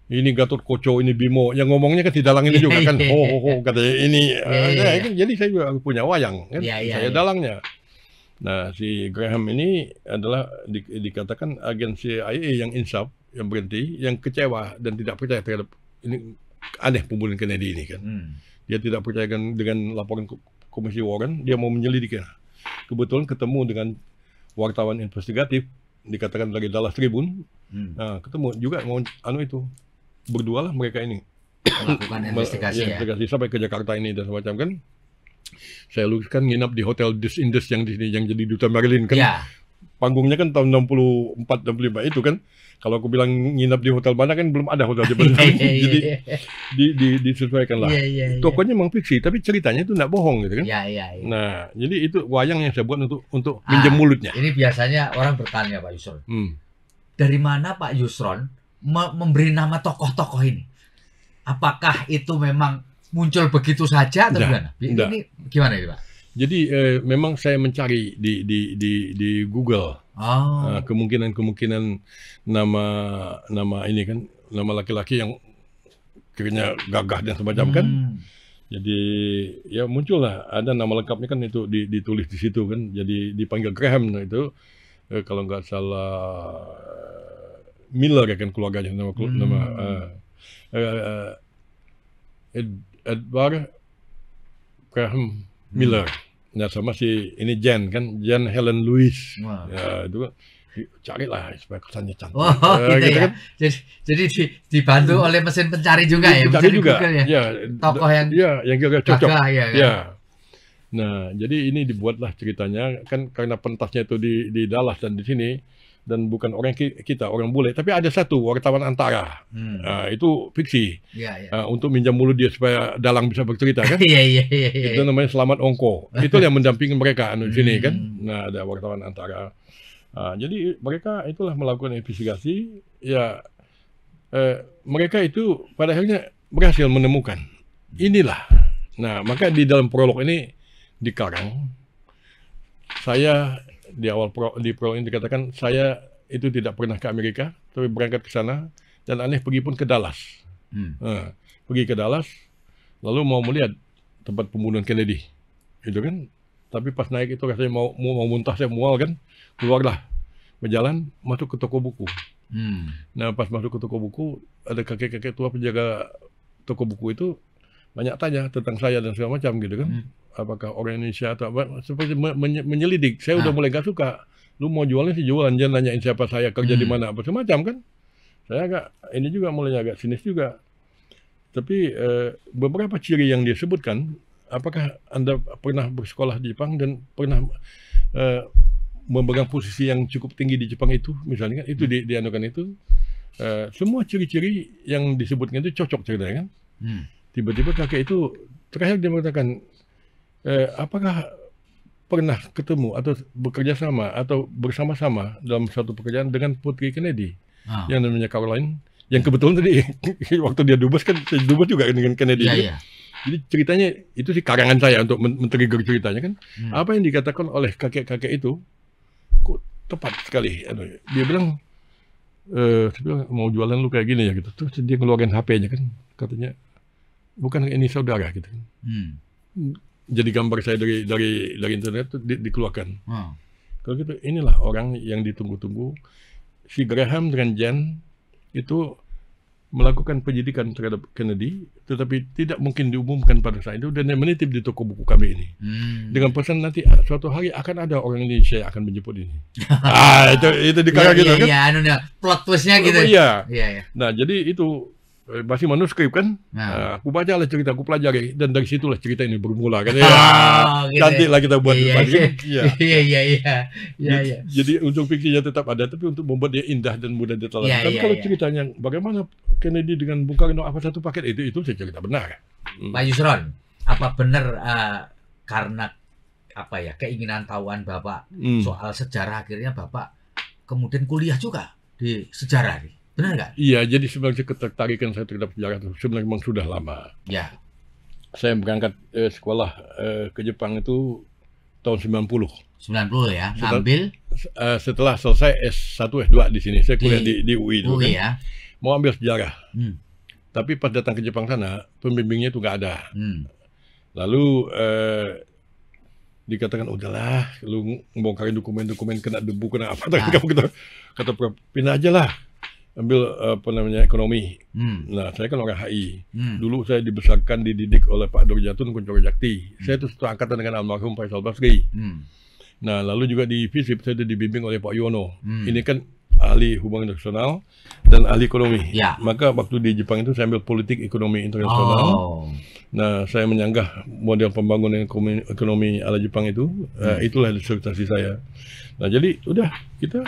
Ini Gatot Koco, ini Bimo, yang ngomongnya kan di dalang ini juga kan, katanya ini. Jadi saya juga punya wayang kan, saya dalangnya. Nah, si Graham ini adalah dikatakan agen CIA yang insaf, yang berhenti, yang kecewa dan tidak percaya terhadap ini. Aneh pembunuhan Kennedy ini kan. Dia tidak percaya dengan laporan Komisi Warren, dia mau menyelidiki. Kebetulan ketemu dengan wartawan investigatif, dikatakan dari Dallas Tribune. Nah, ketemu juga mau berdua lah mereka ini melakukan investigasi sampai ke Jakarta ini dan semacam kan. Saya lukiskan nginap di hotel Indus yang di sini, yang jadi Duta Marilyn kan. Panggungnya kan tahun 64 65 itu kan. Kalau aku bilang nginap di hotel mana kan belum ada hotel di jadi disesuaikan lah. Tokonya memang fiksi tapi ceritanya itu enggak bohong gitu kan. Nah, jadi itu wayang yang saya buat untuk minjem mulutnya. Ini biasanya orang bertanya Pak Yusron. Dari mana Pak Yusron memberi nama tokoh-tokoh ini? Apakah itu memang muncul begitu saja atau gimana? Ini gimana ini Pak? Jadi memang saya mencari di Google kemungkinan nama ini kan, nama laki-laki yang kiranya gagah dan semacam kan. Jadi ya muncullah, ada nama lengkapnya kan itu ditulis di situ kan. Jadi dipanggil Graham itu kalau nggak salah Miller ya kan keluarganya, nama Edward Graham Miller. Nah sama si ini Jan kan, Jan Helen Louise. Ya itu carilah supaya kesannya cantik. Oh, gitu ya. Kan? Jadi dibantu oleh mesin pencari juga ya, pencari juga. Google ya. Tokoh yang kira-kira cocok. Ya, kan? Ya. Nah, jadi ini dibuatlah ceritanya kan karena pentasnya itu di Dallas dan di sini, dan bukan orang kita, orang bule, tapi ada satu wartawan antara. Itu fiksi. Untuk minjam mulut dia supaya dalang bisa bercerita kan. Itu namanya Selamat Ongko. Itu yang mendampingi mereka di sini kan. Nah, ada wartawan antara. Jadi mereka itulah melakukan investigasi. Ya, mereka itu pada akhirnya berhasil menemukan inilah. Nah, maka di dalam prolog ini dikarang, saya di awal di prolog ini dikatakan saya itu tidak pernah ke Amerika, tapi berangkat ke sana dan aneh pergi pun ke Dallas. Pergi ke Dallas, lalu mau melihat tempat pembunuhan Kennedy, itu kan. Tapi pas naik itu rasanya mau muntah, saya mual kan, keluarlah berjalan masuk ke toko buku. Nah pas masuk ke toko buku ada kakek-kakek tua penjaga toko buku itu banyak tanya tentang saya dan segala macam gitu kan. Apakah orang Indonesia atau apa, seperti menyelidik. Saya udah mulai gak suka. Lu mau jualnya sih jualan, jangan nanyain siapa saya, kerja di mana, apa semacam kan. Saya agak, ini juga mulai agak sinis juga. Tapi beberapa ciri yang dia sebutkan, apakah Anda pernah bersekolah di Jepang dan pernah memegang posisi yang cukup tinggi di Jepang itu, misalnya kan, itu dianukan itu, semua ciri-ciri yang disebutkan itu cocok ceritanya kan. Tiba-tiba kakek itu terakhir dia mengatakan, apakah pernah ketemu atau bekerja sama atau bersama-sama dalam satu pekerjaan dengan Putri Kennedy yang namanya Caroline, yang kebetulan tadi waktu dia dubes kan, saya dubes juga dengan Kennedy. Jadi ceritanya itu sih karangan saya untuk men-trigger ceritanya kan. Apa yang dikatakan oleh kakek-kakek itu kok tepat sekali. Dia bilang, mau jualan lu kayak gini ya gitu. Terus dia ngeluarin HP-nya kan, katanya bukan ini saudara gitu. Jadi gambar saya dari internet itu dikeluarkan. Kalau gitu inilah orang yang ditunggu-tunggu. Si Graham dengan Jan itu melakukan penyidikan terhadap Kennedy, tetapi tidak mungkin diumumkan pada saat itu dan menitip di toko buku kami ini. Dengan pesan nanti suatu hari akan ada orang Indonesia yang akan menjemput ini. Itu dikarang gitu kan? Iya, plot twistnya gitu. Iya. Nah jadi itu masih manuskrip kan, aku baca lah cerita, aku pelajari, dan dari situlah cerita ini bermula kan. Gitu cantik lah kita buat. Jadi unsur fiksinya tetap ada, tapi untuk membuat dia indah dan mudah ditelan. Tapi kalau ceritanya bagaimana Kennedy dengan Bung Karno apa satu paket itu saya cerita benar. Pak Yusron, apa benar karena apa ya keinginan tahuan Bapak soal sejarah, akhirnya Bapak kemudian kuliah juga di sejarah nih? Benar nggak? Iya, jadi sebenarnya ketertarikan saya terhadap sejarah itu sebenarnya memang sudah lama. Saya berangkat sekolah ke Jepang itu tahun 90. 90 ya, ngambil? Setelah selesai S1, S2 di sini, saya kuliah di UI dulu kan. Ya. Mau ambil sejarah. Tapi pas datang ke Jepang sana, pembimbingnya itu nggak ada. Lalu dikatakan, udahlah, lu membongkarin dokumen-dokumen, kena debu, kena apa, kata pindah aja lah. Ambil ekonomi. Nah, saya kan orang HI. Dulu saya dibesarkan, dididik oleh Pak Durjatun Kuncoro Jakti. Saya itu satu angkatan dengan almarhum Faisal Basri. Nah, lalu juga di FISIP saya dibimbing oleh Pak Yono. Ini kan ahli hubungan internasional dan ahli ekonomi. Maka waktu di Jepang itu saya ambil politik ekonomi internasional. Nah, saya menyanggah model pembangunan ekonomi ala Jepang itu. Itulah disertasi saya. Nah, jadi udah kita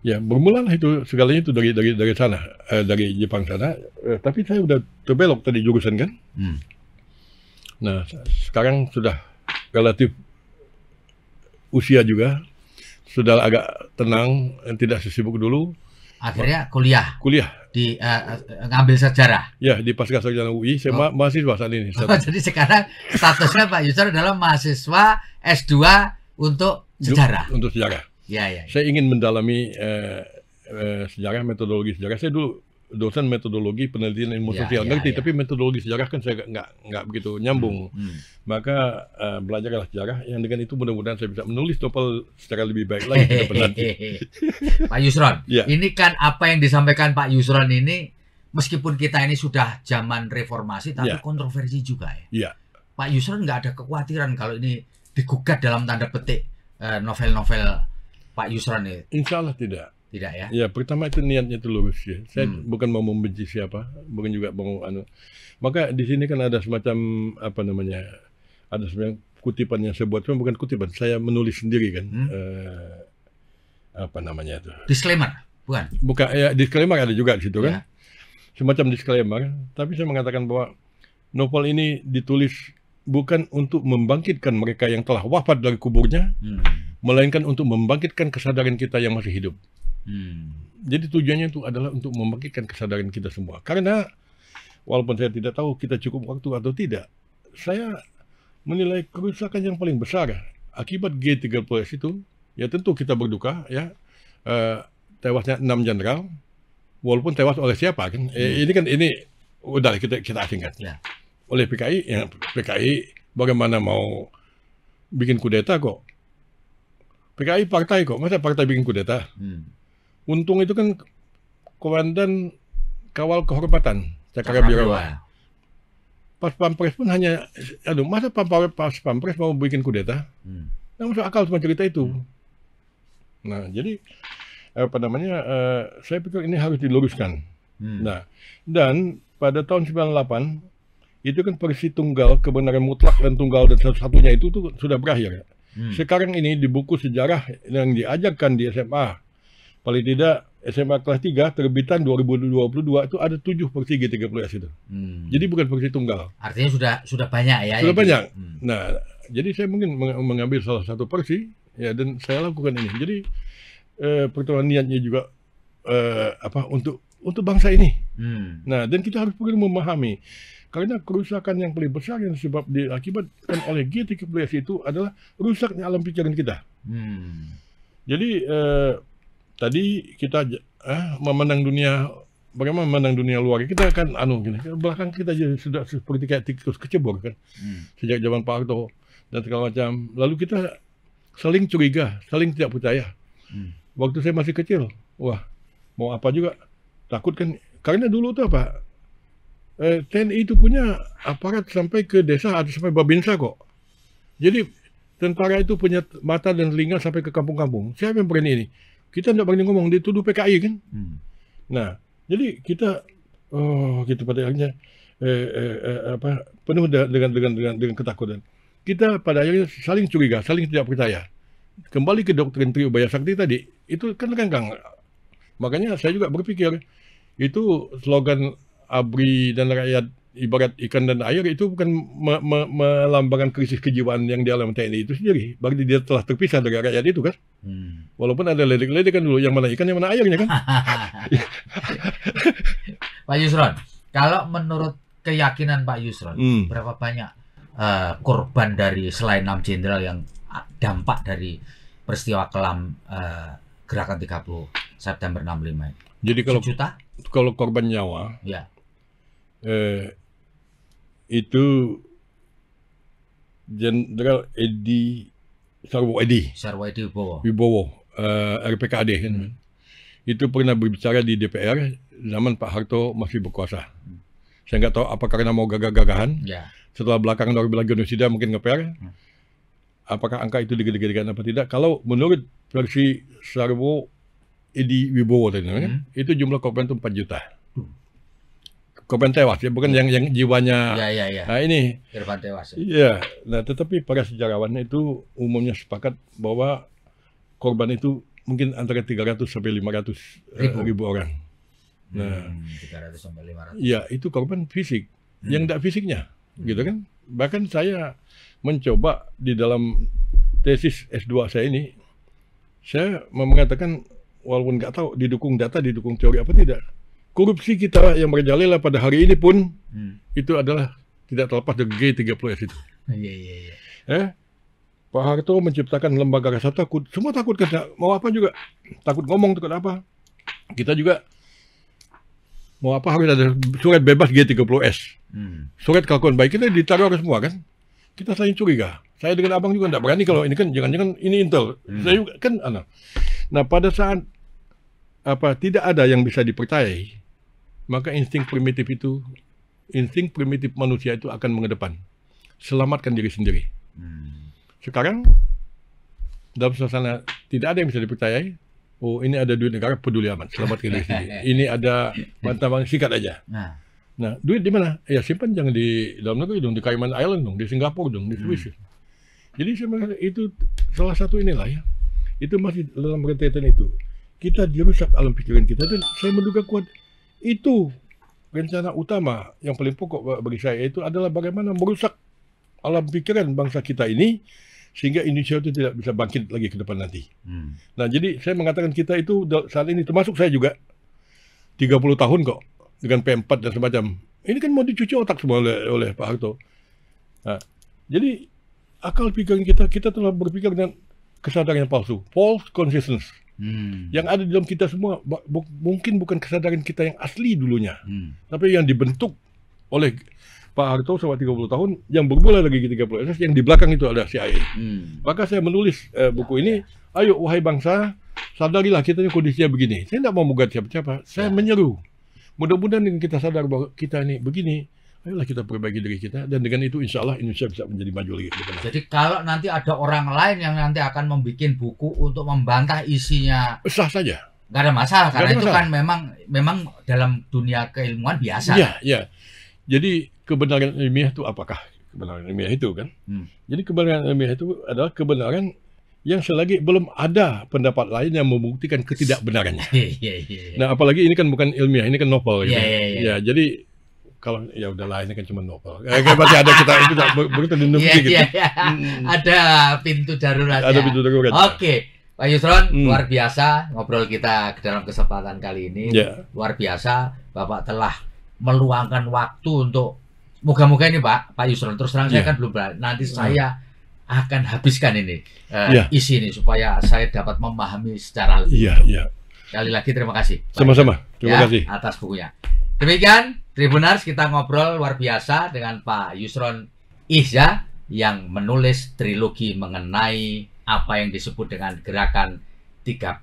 ya bermula itu segalanya itu dari sana, dari Jepang sana. Tapi saya udah terbelok tadi jurusan kan. Nah sekarang sudah relatif usia juga, sudah agak tenang, tidak sesibuk dulu. Akhirnya kuliah di ngambil sejarah. Ya di Pasca Sarjana UI, saya mahasiswa saat ini. Jadi sekarang statusnya Pak Yusron adalah mahasiswa S2 untuk sejarah. Untuk sejarah. Saya ingin mendalami sejarah, metodologi sejarah. Saya dulu dosen metodologi penelitian ilmu sosial, ngerti, tapi metodologi sejarah kan saya nggak begitu nyambung. Maka belajarlah sejarah, yang dengan itu mudah-mudahan saya bisa menulis novel secara lebih baik lagi ke depan nanti. Pak Yusron, ini kan apa yang disampaikan Pak Yusron ini, meskipun kita ini sudah zaman reformasi, tapi kontroversi juga ya. Pak Yusron nggak ada kekhawatiran kalau ini digugat dalam tanda petik novel-novel Pak Yusron itu? Insya Allah tidak. Tidak ya? Ya, pertama itu niatnya itu lurus ya. Saya bukan mau membenci siapa, bukan juga mau Maka di sini kan ada semacam ada semacam kutipan yang saya buat, cuma bukan kutipan, saya menulis sendiri kan. Itu? Disclaimer, bukan? Bukan, ya disclaimer ada juga di situ kan. Semacam disclaimer, tapi saya mengatakan bahwa novel ini ditulis bukan untuk membangkitkan mereka yang telah wafat dari kuburnya, melainkan untuk membangkitkan kesadaran kita yang masih hidup. Jadi tujuannya itu adalah untuk membangkitkan kesadaran kita semua. Karena walaupun saya tidak tahu kita cukup waktu atau tidak, saya menilai kerusakan yang paling besar akibat G30S itu, ya tentu kita berduka ya, tewasnya 6 jenderal, walaupun tewas oleh siapa kan? Ini udah kita asingkan. Oleh PKI, ya PKI bagaimana mau bikin kudeta kok? PKI partai kok, masa partai bikin kudeta? Untung itu kan Komandan Kawal Kehormatan Cakrabirawa. Pas Pampres pun hanya, masa pas Pampres mau bikin kudeta? Nah, masuk akal semua cerita itu. Nah, jadi saya pikir ini harus diluruskan. Nah, dan pada tahun 98 itu kan Persi Tunggal, kebenaran mutlak dan tunggal dan satu-satunya itu tuh sudah berakhir. Sekarang ini di buku sejarah yang diajarkan di SMA, paling tidak SMA kelas 3 terbitan 2022 itu ada 7 Persi G30S itu. Jadi bukan Persi Tunggal. Artinya sudah banyak ya? Sudah banyak. Nah, jadi saya mungkin mengambil salah satu Persi ya, dan saya lakukan ini. Jadi pertemuan niatnya juga untuk bangsa ini. Nah, dan kita harus perlu memahami karena kerusakan yang paling besar yang diakibatkan oleh G30S itu adalah rusaknya alam pikiran kita. Jadi tadi kita memandang dunia, bagaimana memandang dunia luar, kita kan belakang kita sudah seperti kayak tikus kecebur kan, sejak zaman Pak Harto dan segala macam. Lalu kita saling curiga, saling tidak percaya. Waktu saya masih kecil, wah mau apa juga takut kan, karena dulu tuh TNI itu punya aparat sampai ke desa atau sampai Babinsa kok. Jadi tentara itu punya mata dan telinga sampai ke kampung-kampung. Siapa yang berani ini? Kita tidak berani ngomong, dituduh PKI kan. Nah, jadi kita gitu pada akhirnya penuh dengan ketakutan. Kita pada akhirnya saling curiga, saling tidak percaya. Kembali ke doktrin Tri Ubaya Sakti tadi, itu kan renggang. Makanya saya juga berpikir itu slogan ABRI dan rakyat ibarat ikan dan air itu bukan melambangkan krisis kejiwaan yang dialami TNI itu sendiri. Berarti dia telah terpisah dari rakyat itu kan. Walaupun ada ledek-ledekan dulu, yang mana ikan, yang mana airnya kan. Pak Yusron, kalau menurut keyakinan Pak Yusron, berapa banyak korban dari selain 6 jenderal yang dampak dari peristiwa kelam gerakan 30 September 65? Jadi kalau korban nyawa, ya. Itu Jenderal Sarwo Edi Wibowo, RPKAD kan. Itu pernah berbicara di DPR zaman Pak Harto masih berkuasa. Saya nggak tahu apa karena mau gagah-gagahan. Setelah belakangan orang bilang genosida mungkin ngeper. Apakah angka itu digede-gedekan apa tidak? Kalau menurut versi Sarwo Edi Wibowo tadi, itu jumlah korban itu 4 juta. Korban tewas ya, bukan yang jiwanya. Nah ini korban tewas. Iya. Nah, tetapi para sejarawan itu umumnya sepakat bahwa korban itu mungkin antara 300 sampai 500 ribu orang. Nah, 300 sampai 500. Iya, itu korban fisik. Yang tidak fisiknya, gitu kan? Bahkan saya mencoba di dalam tesis S2 saya ini, saya mengatakan walaupun nggak tahu didukung data, didukung teori apa tidak, korupsi kita yang merajalela pada hari ini pun itu adalah tidak terlepas dari G30S itu. Pak Harto menciptakan lembaga rasa takut, semua takut kan, mau apa juga, takut ngomong, takut apa. Kita juga mau apa harus ada surat bebas G30S, surat kelakuan baik, kita ditaruh semua kan. Kita saling curiga. Saya dengan abang juga tidak berani kalau ini kan jangan-jangan ini intel. Saya juga kan Nah, pada saat tidak ada yang bisa dipercayai, maka insting primitif manusia itu akan mengedepan. Selamatkan diri sendiri. Sekarang dalam suasana tidak ada yang bisa dipercayai. Oh, ini ada duit negara, peduli amat, selamatkan diri sendiri. Ini ada bantahan, sikat aja. Nah, duit di mana? Ya simpan jangan di dalam negeri dong, di Cayman Island dong, di Singapura dong, di Swiss. Jadi saya merasa itu salah satu inilah ya. Itu masih dalam rentetan itu. Kita dirusak alam pikiran kita, dan saya menduga kuat itu rencana utama yang paling pokok bagi saya itu adalah bagaimana merusak alam pikiran bangsa kita ini sehingga Indonesia itu tidak bisa bangkit lagi ke depan nanti. Nah, jadi saya mengatakan kita itu saat ini, termasuk saya juga, 30 tahun kok dengan P4 dan semacam. Ini kan mau dicuci otak semua oleh Pak Harto. Nah, jadi akal pikiran kita telah berpikir dengan kesadaran yang palsu, false consciousness. Yang ada di dalam kita semua mungkin bukan kesadaran kita yang asli dulunya, tapi yang dibentuk oleh Pak Harto selama 30 tahun, yang bermula lagi 30 SS, yang di belakang itu ada CIA. Maka saya menulis buku ini, ayo wahai bangsa, sadarilah kita ini kondisinya begini. Saya tidak mau menggugat siapa-siapa, saya menyeru. Mudah-mudahan dengan kita sadar bahwa kita ini begini, ayolah kita perbaiki diri kita, dan dengan itu insya Allah Indonesia bisa menjadi maju lagi. Jadi kalau nanti ada orang lain yang nanti akan membuat buku untuk membantah isinya, sah saja. Nggak ada masalah, karena itu kan memang dalam dunia keilmuan biasa. Iya. Jadi kebenaran ilmiah itu apakah kebenaran ilmiah itu kan? Jadi kebenaran ilmiah itu adalah kebenaran yang selagi belum ada pendapat lain yang membuktikan ketidakbenarannya. Nah, apalagi ini kan bukan ilmiah, ini kan novel. Ya, jadi kalau ya udahlah, ini kan cuma novel. Kayak masih ada kita bertindung gitu. Ada pintu daruratnya. Ada pintu darurat. Oke, Pak Yusron, luar biasa ngobrol kita dalam kesempatan kali ini. Luar biasa, Bapak telah meluangkan waktu untuk, moga-moga ini Pak Yusron, terus terang saya kan belum berani, nanti saya akan habiskan ini isi ini supaya saya dapat memahami secara lebih. Sekali lagi terima kasih. Sama-sama. Terima kasih atas bukunya. Demikian Tribuners, kita ngobrol luar biasa dengan Pak Yusron Ihza yang menulis trilogi mengenai apa yang disebut dengan gerakan 30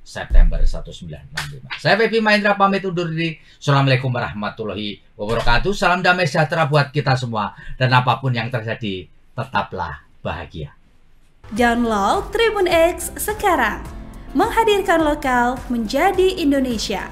September 1965. Saya Febi Mahendra pamit undur diri. Assalamualaikum warahmatullahi wabarakatuh. Salam damai sejahtera buat kita semua, dan apapun yang terjadi tetaplah bahagia. Download Tribun X sekarang. Menghadirkan lokal menjadi Indonesia.